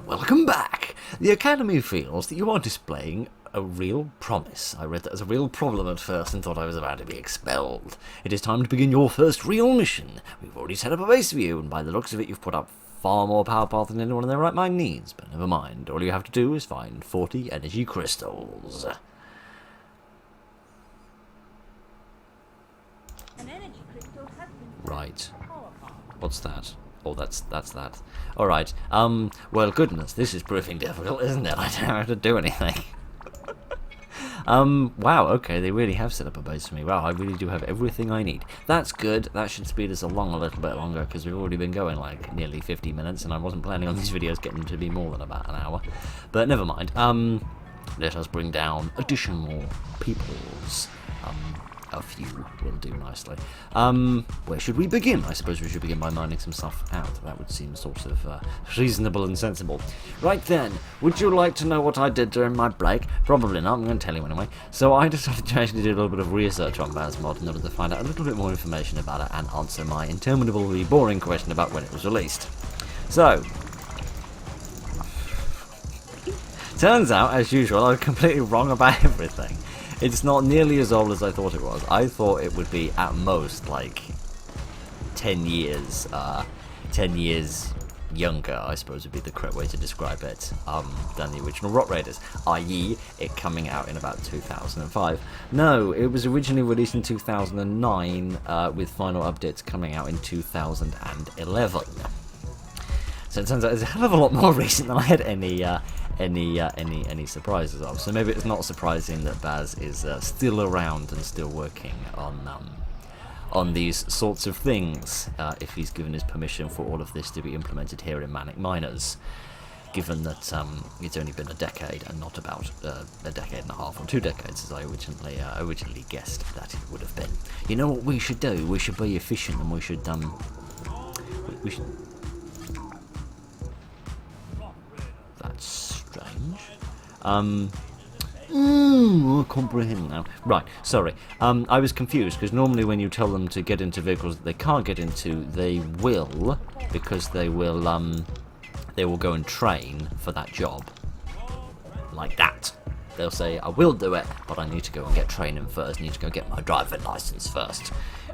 Welcome back. The Academy feels that you are displaying a real promise. I read that as a real problem at first and thought I was about to be expelled. It is time to begin your first real mission. We've already set up a base for you, and by the looks of it, you've put up far more power path than anyone in their right mind needs. But never mind. All you have to do is find 40 energy crystals. An energy crystal has been Right. What's that? Oh, that's that. Alright, well, goodness, this is proving difficult, isn't it? I don't have to do anything. Wow, okay, they really have set up a base for me. Wow, I really do have everything I need. That's good. That should speed us along a little bit longer, because we've already been going, like, nearly 50 minutes, and I wasn't planning on these videos getting to be more than about an hour. But never mind. Let us bring down additional peoples. A few will do nicely. Where should we begin? I suppose we should begin by mining some stuff out. That would seem sort of reasonable and sensible. Right then, would you like to know what I did during my break? Probably not, I'm going to tell you anyway. So I decided to actually do a little bit of research on Baz Mod in order to find out a little bit more information about it and answer my interminably boring question about when it was released. So, turns out, as usual, I was completely wrong about everything. It's not nearly as old as I thought it was. I thought it would be at most like 10 years, 10 years younger, I suppose would be the correct way to describe it, than the original Rock Raiders, i.e. it coming out in about 2005. No, it was originally released in 2009, with final updates coming out in 2011. So it turns out it's a hell of a lot more recent than I had any surprises of. So maybe it's not surprising that Baz is still around and still working on these sorts of things, if he's given his permission for all of this to be implemented here in Manic Miners, given that it's only been a decade and not about a decade and a half or 2 decades as I originally guessed that it would have been. You know what we should do? We should be efficient, and we should we should. That's strange. I comprehend now. Right, sorry. I was confused, because normally when you tell them to get into vehicles that they can't get into, they will, because they will go and train for that job. Like that. They'll say, I will do it, but I need to go and get training first. I need to go get my driving license first,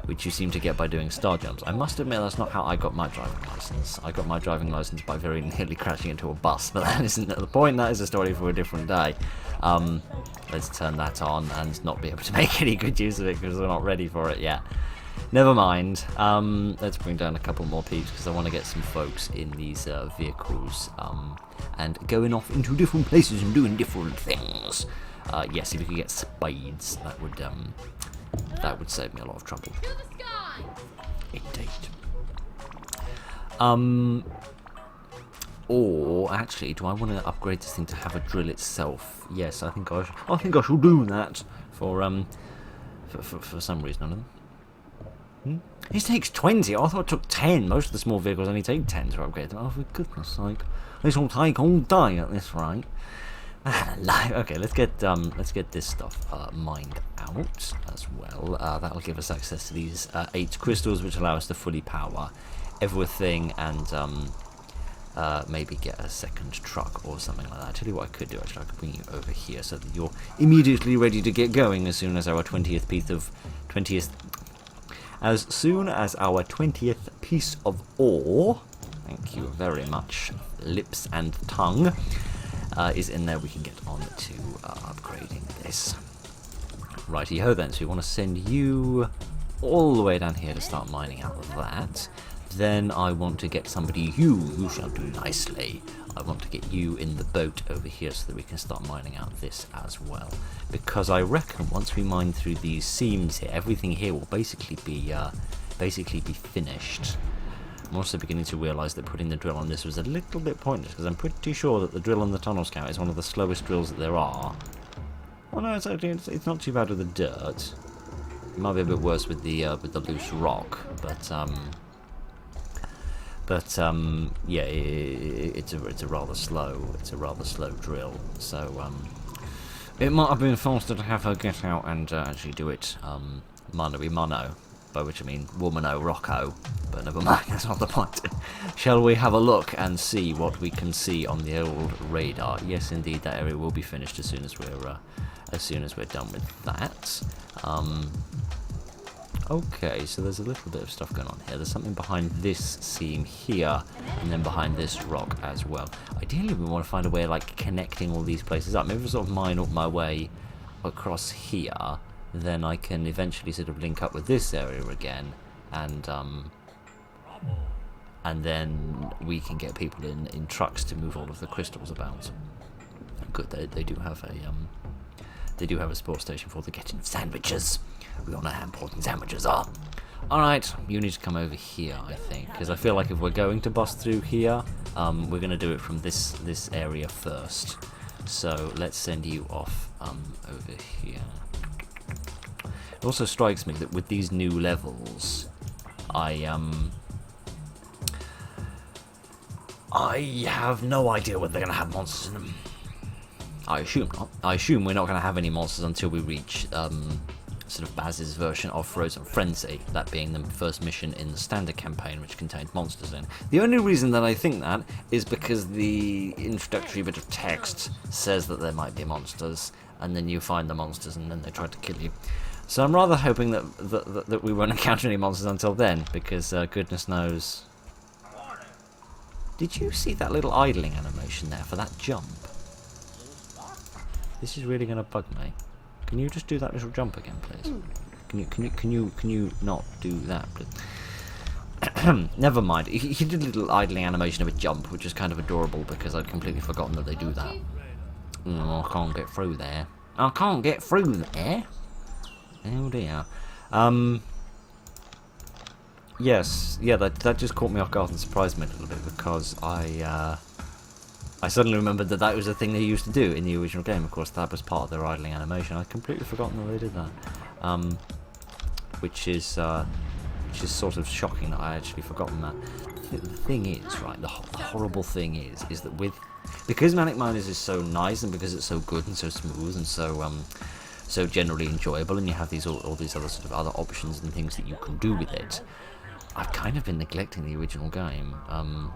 which you seem to get by doing star jumps. I must admit that's not how I got my driving license. I got my driving license by very nearly crashing into a bus, but that isn't the point. That is a story for a different day. Let's turn that on and not be able to make any good use of it because we're not ready for it yet. Never mind. Let's bring down a couple more peeps because I want to get some folks in these vehicles and going off into different places and doing different things. Yes, if you could get spades, that would save me a lot of trouble. To the sky! Indeed. Or actually, do I want to upgrade this thing to have a drill itself? Yes, I think I shall do that for some reason or another. It takes 20. I thought it took 10. Most of the small vehicles only take 10 to upgrade them. Oh, for goodness sake! This will take all day at this rate. Okay, let's get this stuff mined out as well. That'll give us access to these 8 crystals, which allow us to fully power everything and maybe get a second truck or something like that. I'll tell you what I could do. Actually, I could bring you over here so that you're immediately ready to get going as soon as our 20th piece of ore. Thank you very much, lips and tongue. Is in there, we can get on to upgrading this. Righty ho then, so we want to send you all the way down here to start mining out of that. Then I want to get somebody, you shall do nicely. I want to get you in the boat over here so that we can start mining out this as well. Because I reckon once we mine through these seams here, everything here will basically be finished. I'm also beginning to realise that putting the drill on this was a little bit pointless, because I'm pretty sure that the drill on the tunnel scout is one of the slowest drills that there are. Well, no, it's not too bad with the dirt. It might be a bit worse with the loose rock, but yeah, it's a rather slow drill. So it might have been faster to have her get out and actually do it mano. By which I mean womano rocco, but never mind, that's not the point. Shall we have a look and see what we can see on the old radar? Yes, indeed, that area will be finished as soon as we're done with that. Okay, so there's a little bit of stuff going on here. There's something behind this seam here, and then behind this rock as well. Ideally, we want to find a way of like connecting all these places up. Maybe we'll sort of mine up my way across here. Then I can eventually sort of link up with this area again, and then we can get people in trucks to move all of the crystals about. Good, they do have a sports station for the getting of sandwiches. We all know how important sandwiches are. All right, you need to come over here, I think, because I feel like if we're going to bust through here, we're going to do it from this area first. So let's send you off over here. It also strikes me that with these new levels, I have no idea whether they're going to have monsters in them. I assume not. I assume we're not going to have any monsters until we reach sort of Baz's version of Frozen Frenzy, that being the first mission in the standard campaign, which contains monsters in. The only reason that I think that is because the introductory bit of text says that there might be monsters, and then you find the monsters and then they try to kill you. So I'm rather hoping that we won't encounter any monsters until then, because goodness knows. Did you see that little idling animation there for that jump? This is really going to bug me. Can you just do that little jump again, please? Can you not do that, please? Never mind. He did a little idling animation of a jump, which is kind of adorable because I'd completely forgotten that they do that. Oh, I can't get through there. I can't get through there. Oh dear. Yes, yeah, that just caught me off guard and surprised me a little bit because I suddenly remembered that was a thing they used to do in the original game. Of course, that was part of their idling animation. I'd completely forgotten that they did that. Which is sort of shocking that I actually forgotten that. The thing is, right, the horrible thing is that because Manic Miners is so nice and because it's so good and so smooth and so generally enjoyable, and you have all these other sort of other options and things that you can do with it, I've kind of been neglecting the original game. Oh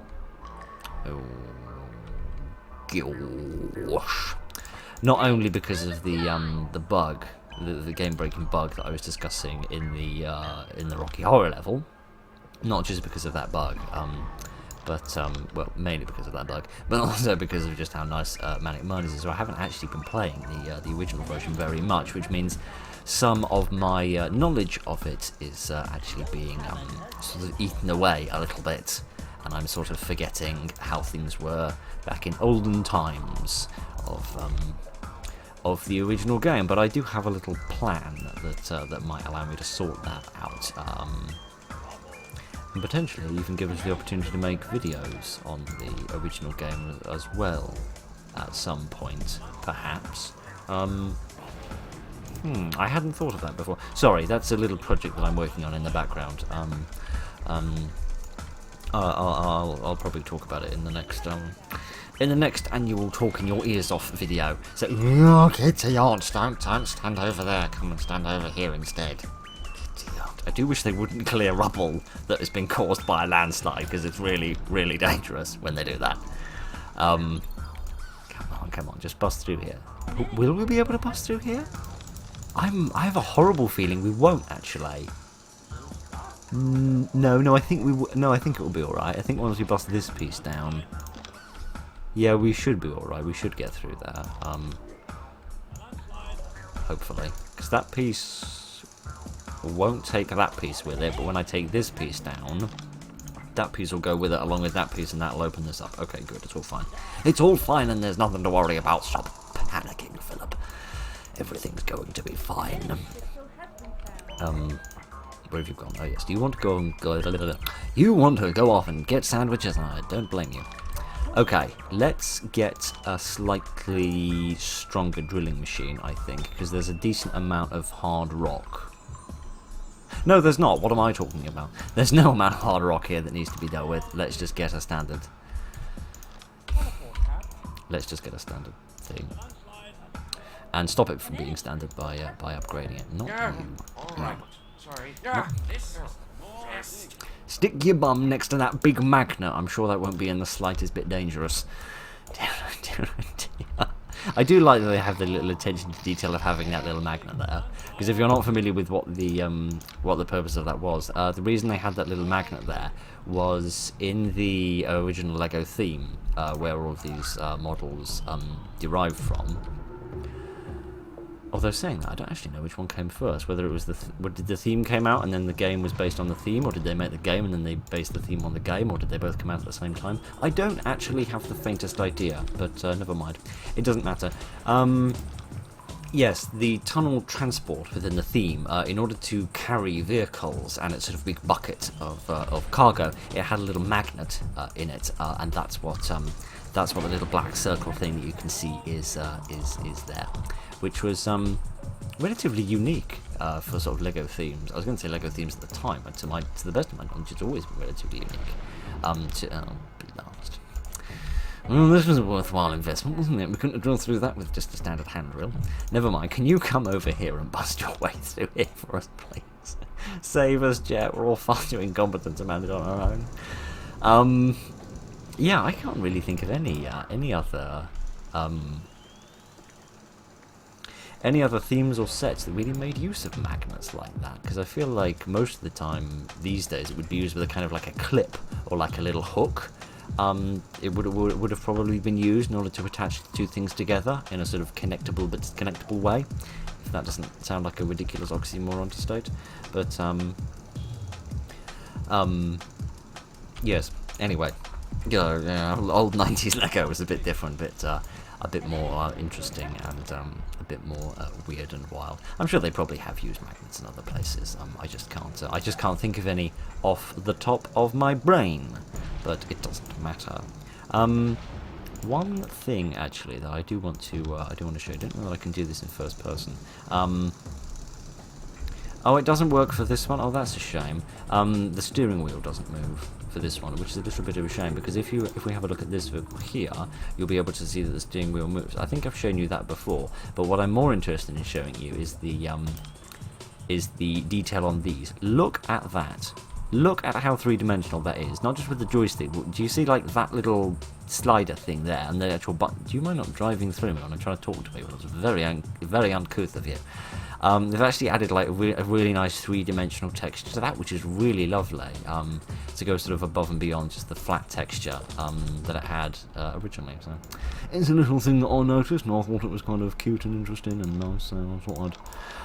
gosh. Not only because of the bug, the game-breaking bug that I was discussing in the Rocky Horror level, not just because of that bug, but well, mainly because of that bug, but also because of just how nice Manic Miners is. So I haven't actually been playing the original version very much, which means some of my knowledge of it is actually being sort of eaten away a little bit, and I'm sort of forgetting how things were back in olden times of the original game. But I do have a little plan that might allow me to sort that out. And potentially even give us the opportunity to make videos on the original game as well at some point, perhaps. I hadn't thought of that before. Sorry, that's a little project that I'm working on in the background. I'll probably talk about it in the next annual Talking Your Ears Off video. So, oh, kids, don't stand over there. Come and stand over here instead. I do wish they wouldn't clear rubble that has been caused by a landslide, because it's really, really dangerous when they do that. Come on, just bust through here. Will we be able to bust through here? I have a horrible feeling we won't actually. No, I think I think it will be all right. I think once we bust this piece down, yeah, we should be all right. We should get through there. Hopefully, because that piece won't take that piece with it, but when I take this piece down, that piece will go with it along with that piece, and that'll open this up. Okay, good, it's all fine. It's all fine, and there's nothing to worry about. Stop panicking, Philip. Everything's going to be fine. Where have you gone? Oh yes, do you want to go and go? You want to go off and get sandwiches? I don't blame you. Okay, let's get a slightly stronger drilling machine, I think, because there's a decent amount of hard rock. No, there's not. What am I talking about? There's no amount of hard rock here that needs to be dealt with. Let's just get a standard. Let's just get a standard thing. And stop it from being standard by upgrading it. Not you. Alright, sorry. Stick your bum next to that big magnet. I'm sure that won't be in the slightest bit dangerous. Dear. I do like that they have the little attention to detail of having that little magnet there. Because if you're not familiar with what the purpose of that was, the reason they had that little magnet there was in the original LEGO theme, where all of these models derived from. Although saying that, I don't actually know which one came first. Whether it was did the theme came out and then the game was based on the theme, or did they make the game and then they based the theme on the game, or did they both come out at the same time? I don't actually have the faintest idea, but never mind. It doesn't matter. Yes, the tunnel transport within the theme, in order to carry vehicles and its sort of big bucket of cargo, it had a little magnet in it, and that's what the little black circle thing that you can see is there. Which was relatively unique for sort of LEGO themes. I was going to say LEGO themes at the time, but to the best of my knowledge, it's always been relatively unique. Blast. Well, this was a worthwhile investment, wasn't it? We couldn't have drilled through that with just a standard hand drill. Never mind. Can you come over here and bust your way through here for us, please? Save us, Jet. We're all far too incompetent to manage on our own. Yeah, I can't really think of any other themes or sets that really made use of magnets like that, because I feel like most of the time these days it would be used with a kind of like a clip or like a little hook. It would have probably been used in order to attach the two things together in a sort of connectable but disconnectable way. If that doesn't sound like a ridiculous oxymoron to state, but yes. Anyway, old 90s LEGO was a bit different, a bit more interesting and a bit more weird and wild. I'm sure they probably have used magnets in other places. I just can't think of any off the top of my brain, but it doesn't matter. One thing actually that I do want to show you. I don't know that I can do this in first person. Oh, it doesn't work for this one. Oh, that's a shame. The steering wheel doesn't move for this one, which is a little bit of a shame, because if we have a look at this vehicle here, you'll be able to see that the steering wheel moves. I think I've shown you that before, but what I'm more interested in showing you is the detail on these. Look at that. look at how three-dimensional that is. Not just with the joystick. But do you see like that little slider thing there and the actual button? Do you mind not driving through me when I'm trying to talk to people? It's very uncouth of you. They've actually added like a really nice three-dimensional texture to that, which is really lovely. To go sort of above and beyond just the flat texture that it had originally. So it's a little thing that I noticed, and I thought it was kind of cute and interesting and nice. So I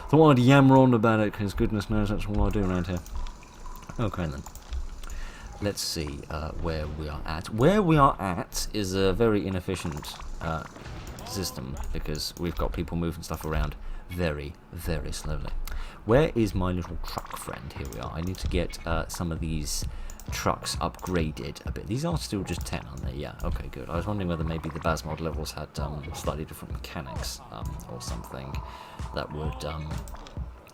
thought I'd yammer on about it, because goodness knows that's all I do around here. Okay then. Let's see where we are at. Where we are at is a very inefficient system, because we've got people moving stuff around very, very slowly. Where is my little truck friend? Here we are. I need to get some of these trucks upgraded a bit. These are still just 10, aren't they? Yeah, okay, good. I was wondering whether maybe the Baz Mod levels had slightly different mechanics or something that would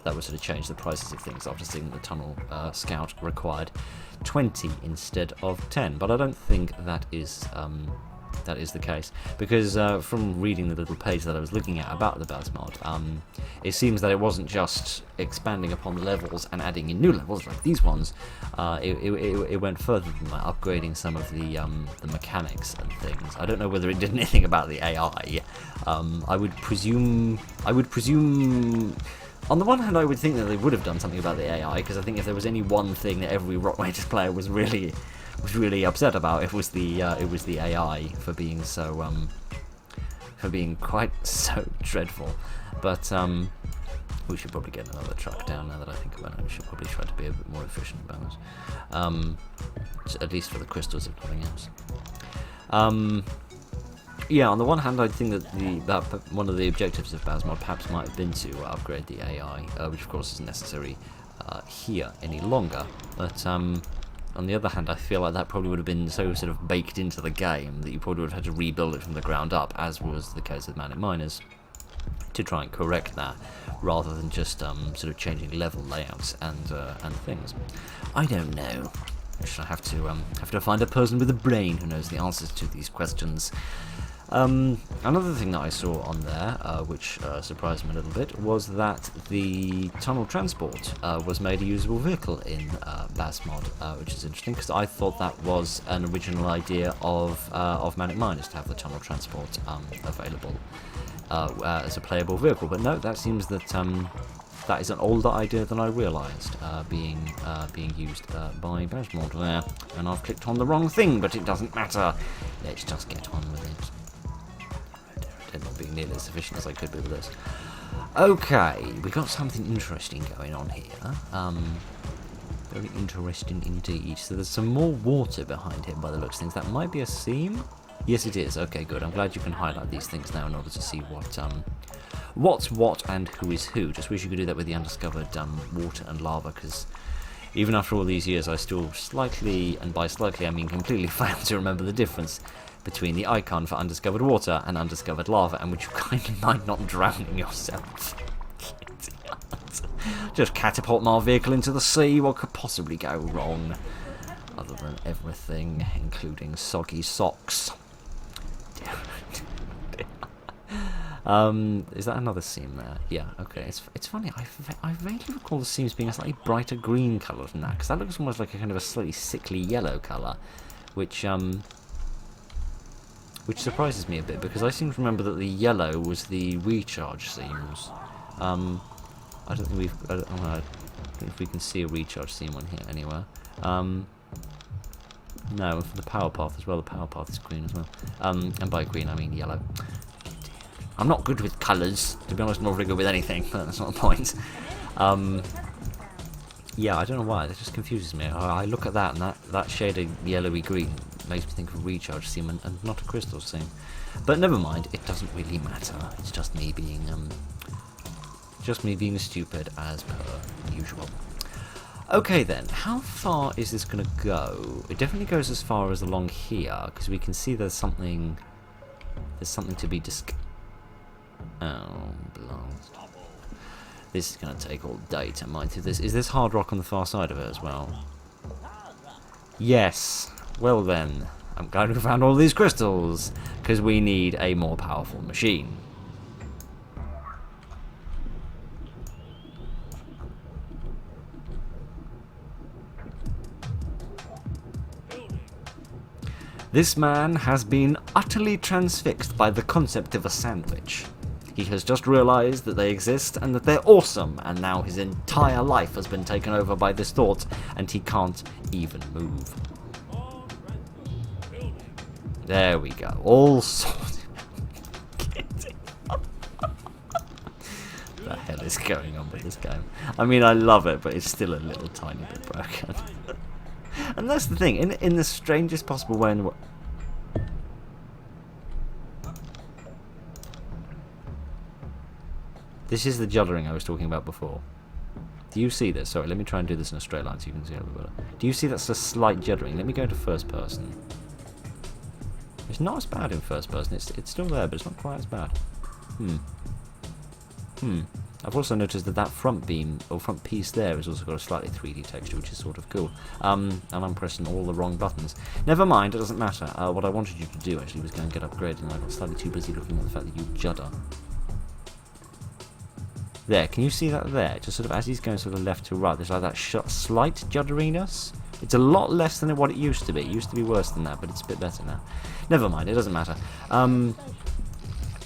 sort of change the prices of things after seeing the Tunnel Scout required 20 instead of 10. But I don't think that is the case, because from reading the little page that I was looking at about the Baz Mod, it seems that it wasn't just expanding upon the levels and adding in new levels like these ones. It went further than that, upgrading some of the mechanics and things. I don't know whether it did anything about the AI. I would presume. On the one hand, I would think that they would have done something about the AI, because I think if there was any one thing that every Rock Raiders player was really upset about, it was the AI for being quite so dreadful. But we should probably get another truck down now that I think about it. We should probably try to be a bit more efficient about it, at least for the crystals, if nothing else. Yeah, on the one hand, I think that one of the objectives of Baz Mod perhaps might have been to upgrade the AI, which of course isn't necessary here any longer. But on the other hand, I feel like that probably would have been so sort of baked into the game that you probably would have had to rebuild it from the ground up, as was the case with Manic Miners, to try and correct that, rather than just sort of changing level layouts and things. I don't know. I shall have to find a person with a brain who knows the answers to these questions. Another thing that I saw on there, which surprised me a little bit, was that the tunnel transport was made a usable vehicle in Baz Mod, which is interesting, because I thought that was an original idea of Manic Miners, to have the tunnel transport available as a playable vehicle. But no, that seems that that is an older idea than I realised, being used by Baz Mod there. And I've clicked on the wrong thing, but it doesn't matter. Let's just get on with it. I'm not being nearly as efficient as I could be with this. Okay, we got something interesting going on here. Very interesting indeed. So there's some more water behind him by the looks of things. That might be a seam? Yes, it is. Okay, good. I'm glad you can highlight these things now in order to see what's what and who is who. Just wish you could do that with the undiscovered water and lava, because even after all these years, I still slightly, and by slightly I mean completely, fail to remember the difference between the icon for undiscovered water and undiscovered lava, and which you kind of mind not drowning yourself. Just catapult my vehicle into the sea. What could possibly go wrong? Other than everything, including soggy socks. Is that another seam there? Yeah, okay. It's funny, I vaguely recall the seams being a slightly brighter green colour than that, because that looks almost like a kind of a slightly sickly yellow colour, which surprises me a bit, because I seem to remember that the yellow was the recharge seams. I don't think I don't know if we can see a recharge seam on here anywhere. No, for the power path as well. The power path is green as well. And by green I mean yellow. I'm not good with colours, to be honest. I'm not very good with anything, but that's not the point. Yeah, I don't know why. That just confuses me. I look at that, and that shade of yellowy green makes me think of recharge seam and not a crystal seam. But never mind. It doesn't really matter. It's just me being stupid as per usual. Okay then, how far is this going to go? It definitely goes as far as along here, because we can see there's something to be oh, blast. This is going to take all day to mine through this. Is this hard rock on the far side of it as well? Yes. Well then, I'm glad we found all these crystals, because we need a more powerful machine. This man has been utterly transfixed by the concept of a sandwich. He has just realised that they exist and that they're awesome, and now his entire life has been taken over by this thought, and he can't even move. There we go. All sorted. The hell is going on with this game? I mean, I love it, but it's still a little tiny bit broken. And that's the thing. In the strangest possible way in the This is the juddering I was talking about before. Do you see this? Sorry, let me try and do this in a straight line so you can see a little better. Do you see that's a slight juddering? Let me go to first person. It's not as bad in first person. It's still there, but it's not quite as bad. I've also noticed that front beam, or front piece there, has also got a slightly 3D texture, which is sort of cool. And I'm pressing all the wrong buttons. Never mind, it doesn't matter. What I wanted you to do, actually, was go and get upgraded, and I got slightly too busy looking at the fact that you judder. There, can you see that there? Just sort of as he's going sort of left to right, there's like that slight judderiness. It's a lot less than what it used to be. It used to be worse than that, but it's a bit better now. Never mind, it doesn't matter.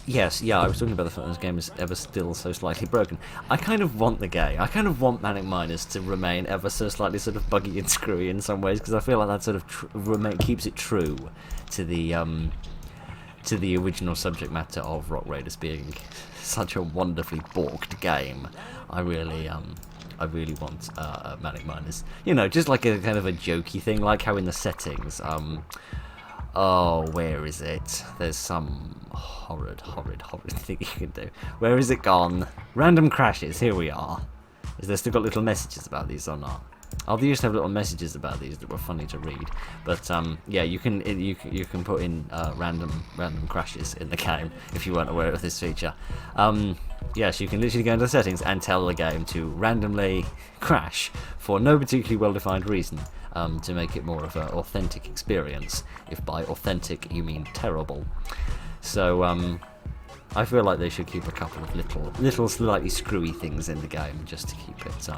Yes, yeah, I was talking about the fact this game is ever still so slightly broken. I kind of want the game. I kind of want Manic Miners to remain ever so slightly sort of buggy and screwy in some ways, because I feel like that sort of keeps it true to the original subject matter of Rock Raiders being such a wonderfully borked game. I really want Manic Miners. You know, just like a kind of a jokey thing, like how in the settings, oh, where is it? There's some horrid thing you can do. Where is it gone? Random crashes, here we are. Is there still got little messages about these or not? Oh, they used to have little messages about these that were funny to read. But yeah, you can put in random crashes in the game if you weren't aware of this feature. Yes, you can literally go into the settings and tell the game to randomly crash for no particularly well-defined reason, to make it more of an authentic experience. If by authentic you mean terrible. So I feel like they should keep a couple of little slightly screwy things in the game just to keep it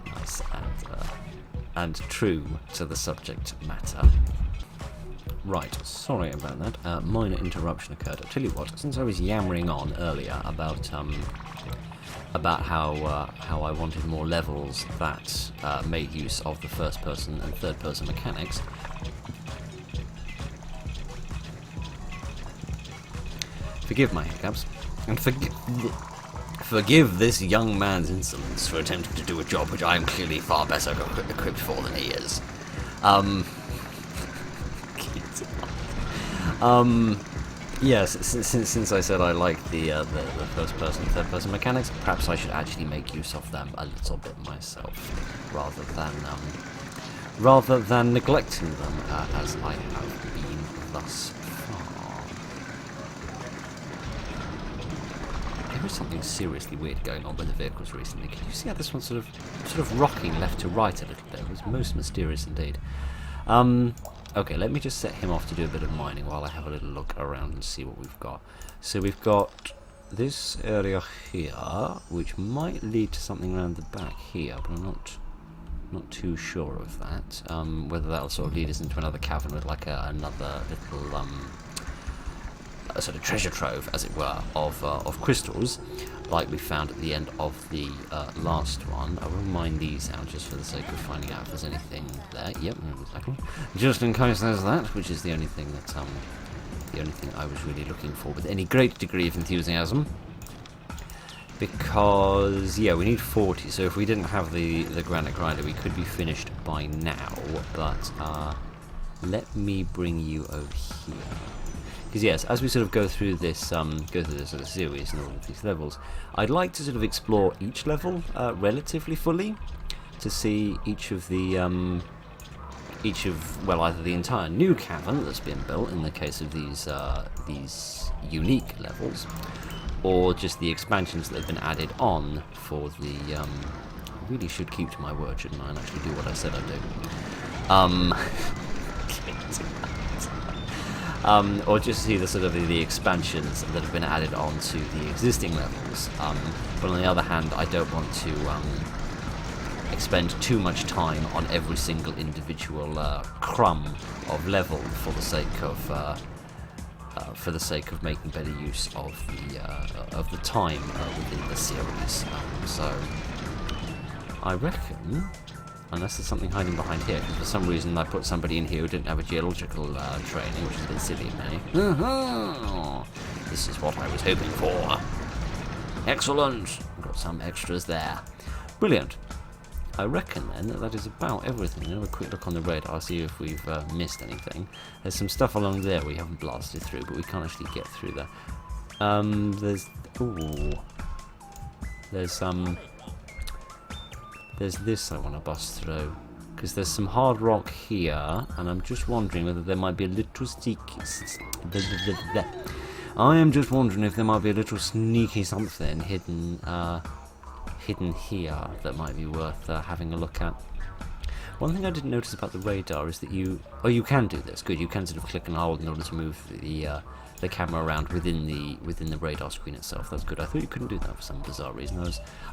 nice and true to the subject matter. Right, sorry about that. Minor interruption occurred. I'll tell you what, since I was yammering on earlier about how I wanted more levels that made use of the first-person and third-person mechanics. Forgive my hiccups, and forgive this young man's insolence for attempting to do a job which I am clearly far better equipped for than he is. Yes, since I said I like the first-person, third-person mechanics, perhaps I should actually make use of them a little bit myself, rather than neglecting them as I have been thus far. There is something seriously weird going on with the vehicles recently. Can you see how this one's sort of rocking left to right a little bit? It was most mysterious indeed. Okay, let me just set him off to do a bit of mining while I have a little look around and see what we've got. So we've got this area here, which might lead to something around the back here, but I'm not too sure of that. Whether that'll sort of lead us into another cavern with like another little a sort of treasure trove, as it were, of crystals, like we found at the end of the last one. I will mine these out just for the sake of finding out if there's anything there. Yep, exactly. Just in case there's that, which is the only thing that I was really looking for with any great degree of enthusiasm. Because yeah, we need 40. So if we didn't have the granite grinder, we could be finished by now. But let me bring you over here. Because yes, as we sort of go through this sort of series and all of these levels, I'd like to sort of explore each level relatively fully, to see well, either the entire new cavern that's been built in the case of these unique levels, or just the expansions that have been added on for the. I really should keep to my word, shouldn't I, and actually do what I said I'd do. Or just see the sort of the expansions that have been added on to the existing levels. But on the other hand, I don't want to spend too much time on every single individual crumb of level for the sake of making better use of the time within the series. So I reckon, unless there's something hiding behind here, because for some reason I put somebody in here who didn't have a geological training, which is a bit silly of me. This is what I was hoping for. Excellent! Got some extras there. Brilliant. I reckon then that is about everything. Have a quick look on the radar, see if we've missed anything. There's some stuff along there we haven't blasted through, but we can't actually get through there. There's this I want to bust through, because there's some hard rock here, and I'm just wondering whether there might be a little I am just wondering if there might be a little sneaky something hidden here that might be worth having a look at. One thing I didn't notice about the radar is that you can do this. Good, you can sort of click and hold in order to move the camera around within the radar screen itself. That's good. I thought you couldn't do that for some bizarre reason.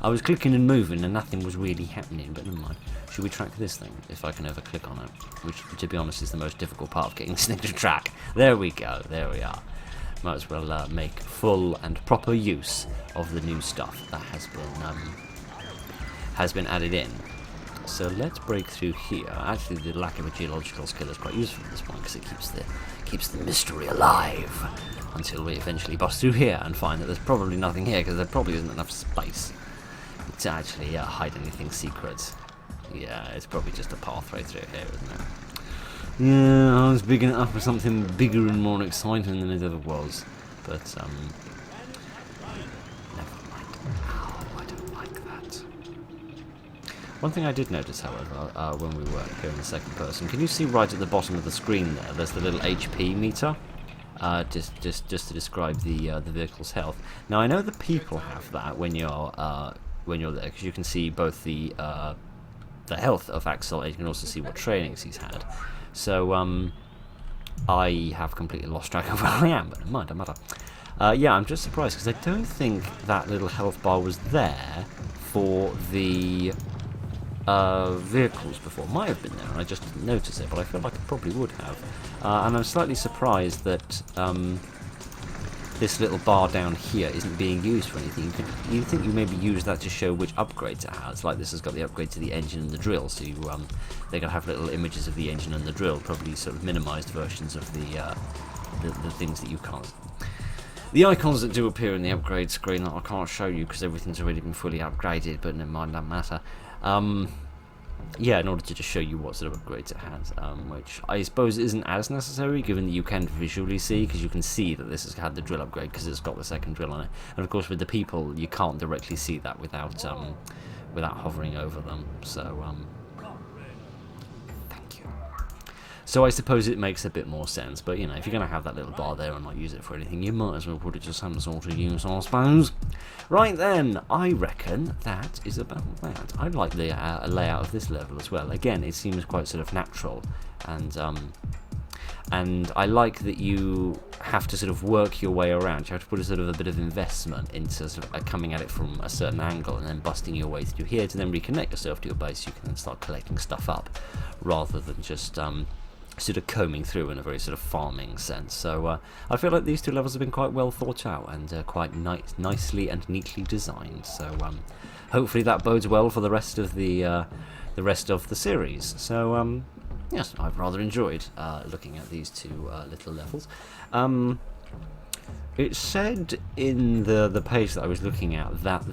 I was clicking and moving and nothing was really happening, but never mind. Should we track this thing, if I can ever click on it? Which, to be honest, is the most difficult part of getting this thing to track. There we go. There we are. Might as well make full and proper use of the new stuff that has been added in. So let's break through here. Actually, the lack of a geological skill is quite useful at this point, because it keeps the mystery alive until we eventually bust through here and find that there's probably nothing here, because there probably isn't enough space to actually hide anything secret. Yeah, it's probably just a pathway through here, isn't it? Yeah, I was bigging it up for something bigger and more exciting than it ever was. But, never mind. Oh, I don't like that. One thing I did notice, however, when we were here in the second person, can you see right at the bottom of the screen there, there's the little HP meter? Just to describe the vehicle's health. Now, I know the people have that when you're there, because you can see both the health of Axel, and you can also see what trainings he's had. So, I have completely lost track of where I am, but never mind, don't matter. Yeah, I'm just surprised, because I don't think that little health bar was there for the vehicles before. Might have been there, and I just didn't notice it, but I feel like it probably would have. And I'm slightly surprised that this little bar down here isn't being used for anything. You'd think you maybe use that to show which upgrades it has. Like this has got the upgrade to the engine and the drill, so they're gonna have little images of the engine and the drill, probably sort of minimised versions of the things that you can't. The icons that do appear in the upgrade screen that I can't show you because everything's already been fully upgraded, but never mind, doesn't matter. Yeah, in order to just show you what sort of upgrades it has, which I suppose isn't as necessary, given that you can visually see, because you can see that this has had the drill upgrade because it's got the second drill on it. And of course, with the people, you can't directly see that without hovering over them. So, thank you. So I suppose it makes a bit more sense, but you know, if you're going to have that little bar there and not use it for anything, you might as well put it to some sort of use, I suppose. Right then, I reckon that is about that. I like the layout of this level as well. Again, it seems quite sort of natural, and I like that you have to sort of work your way around. You have to put a sort of a bit of investment into sort of coming at it from a certain angle and then busting your way through here to then reconnect yourself to your base. You can then start collecting stuff up, rather than just sort of combing through in a very sort of farming sense. So I feel like these two levels have been quite well thought out and quite nicely and neatly designed. So hopefully that bodes well for the rest of the series. So yes, I've rather enjoyed looking at these two little levels. It said in the page that I was looking at that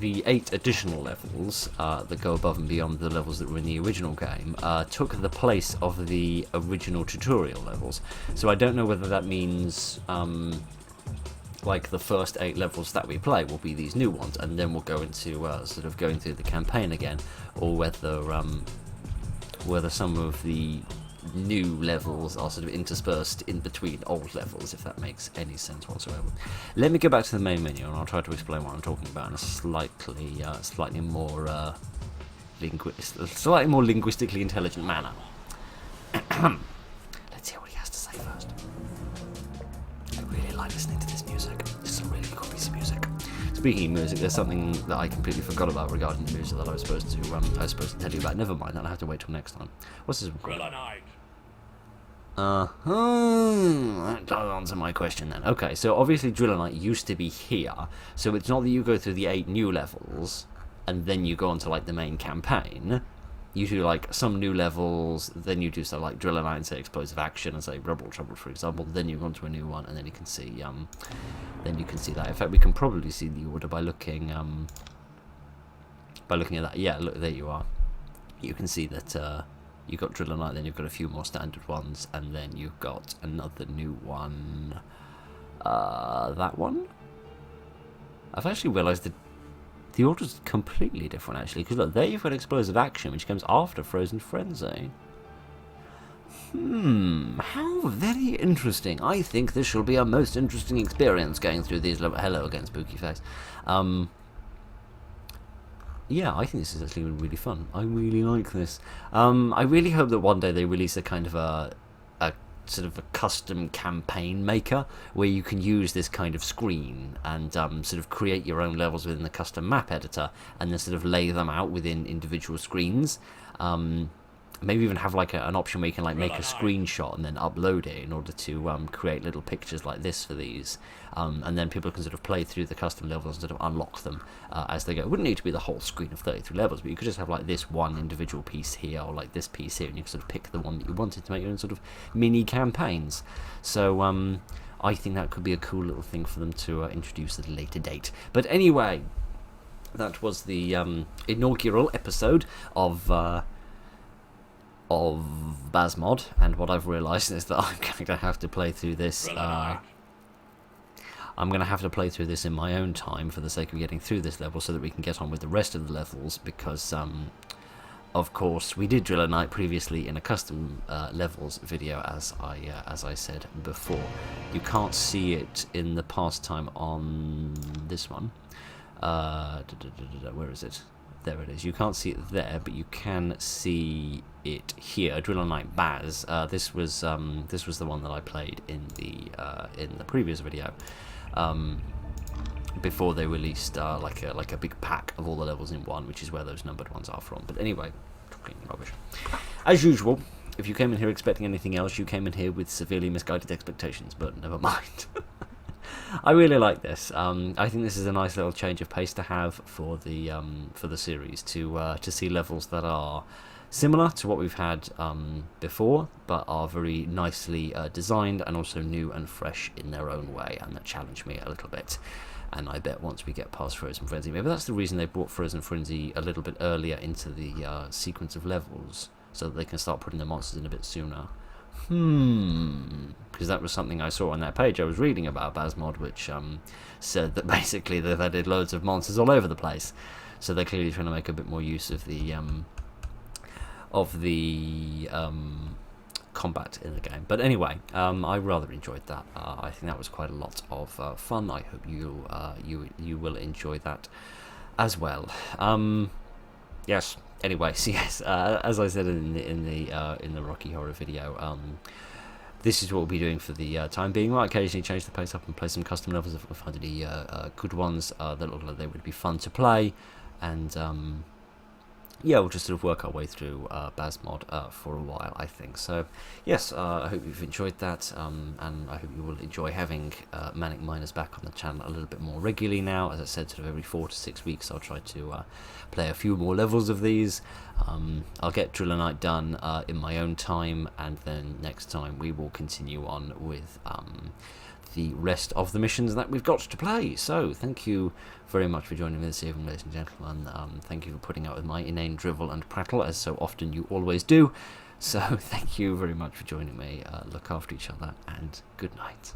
the 8 additional levels that go above and beyond the levels that were in the original game took the place of the original tutorial levels. So I don't know whether that means like the first 8 levels that we play will be these new ones, and then we'll go into sort of going through the campaign again, or whether some of the new levels are sort of interspersed in between old levels, if that makes any sense whatsoever. Let me go back to the main menu and I'll try to explain what I'm talking about in a slightly more linguistically intelligent manner. Let's hear what he has to say first. I really like listening to this music. It's a really cool piece of music. Speaking of music, there's something that I completely forgot about regarding the music that I was supposed to tell you about. Never mind, I'll have to wait till next time. What's this one called? That does answer my question then. Okay, so obviously Driller Knight used to be here, so it's not that you go through the 8 new levels and then you go on to like the main campaign. You do like some new levels, then you do stuff like Driller Knight and say Explosive Action and say Rebel Trouble, for example. Then you go on to a new one, and then you can see that. In fact, we can probably see the order by looking at that. Yeah, look, there you are. You can see that you've got Driller Knight, then you've got a few more standard ones, and then you've got another new one. That one. I've actually realised that the order's completely different, actually, because look, there you've got Explosive Action, which comes after Frozen Frenzy. How very interesting. I think this shall be a most interesting experience going through these levels. Hello again, Spooky Face. Yeah, I think this is actually really fun. I really like this. I really hope that one day they release a kind of a sort of a custom campaign maker where you can use this kind of screen and sort of create your own levels within the custom map editor and then sort of lay them out within individual screens. Maybe even have like an option where you can like make a screenshot and then upload it in order to create little pictures like this for these, and then people can sort of play through the custom levels and sort of unlock them as they go. It wouldn't need to be the whole screen of 33 levels, but you could just have like this one individual piece here or like this piece here, and you can sort of pick the one that you wanted to make your own sort of mini campaigns. So I think that could be a cool little thing for them to introduce at a later date. But anyway, that was the inaugural episode of Baz Mod, and what I've realised is that I'm going to have to play through this. I'm going to have to play through this in my own time for the sake of getting through this level, so that we can get on with the rest of the levels. Because, of course, we did Driller Knight previously in a custom levels video, as I said before. You can't see it in the pastime on this one. Where is it? There it is. You can't see it there, but you can see it here. Driller Knight Baz. This was the one that I played in the previous video, before they released like a big pack of all the levels in one, which is where those numbered ones are from. But anyway, talking rubbish. As usual, if you came in here expecting anything else, you came in here with severely misguided expectations. But never mind. I really like this. I think this is a nice little change of pace to have for the series, to see levels that are similar to what we've had before, but are very nicely designed and also new and fresh in their own way, and that challenge me a little bit. And I bet once we get past Frozen Frenzy, maybe that's the reason they brought Frozen Frenzy a little bit earlier into the sequence of levels, so that they can start putting the monsters in a bit sooner. Because that was something I saw on that page I was reading about Baz Mod, which said that basically they've added loads of monsters all over the place, so they're clearly trying to make a bit more use of the combat in the game. But anyway, I rather enjoyed that. I think that was quite a lot of fun. I hope you will enjoy that as well. Yes. Anyway, so yes, as I said in the Rocky Horror video, this is what we'll be doing for the time being. We'll occasionally change the pace up and play some custom levels if we find any good ones that look like they would be fun to play, and yeah, we'll just sort of work our way through Baz Mod for a while, I think. So yes, I hope you've enjoyed that, and I hope you will enjoy having Manic Miners back on the channel a little bit more regularly now. As I said, sort of every 4 to 6 weeks I'll try to play a few more levels of these. I'll get Driller Knight done in my own time, and then next time we will continue on with the rest of the missions that we've got to play. So thank you very much for joining me this evening, ladies and gentlemen. Thank you for putting up with my inane drivel and prattle, as so often you always do. So thank you very much for joining me. Look after each other, and good night.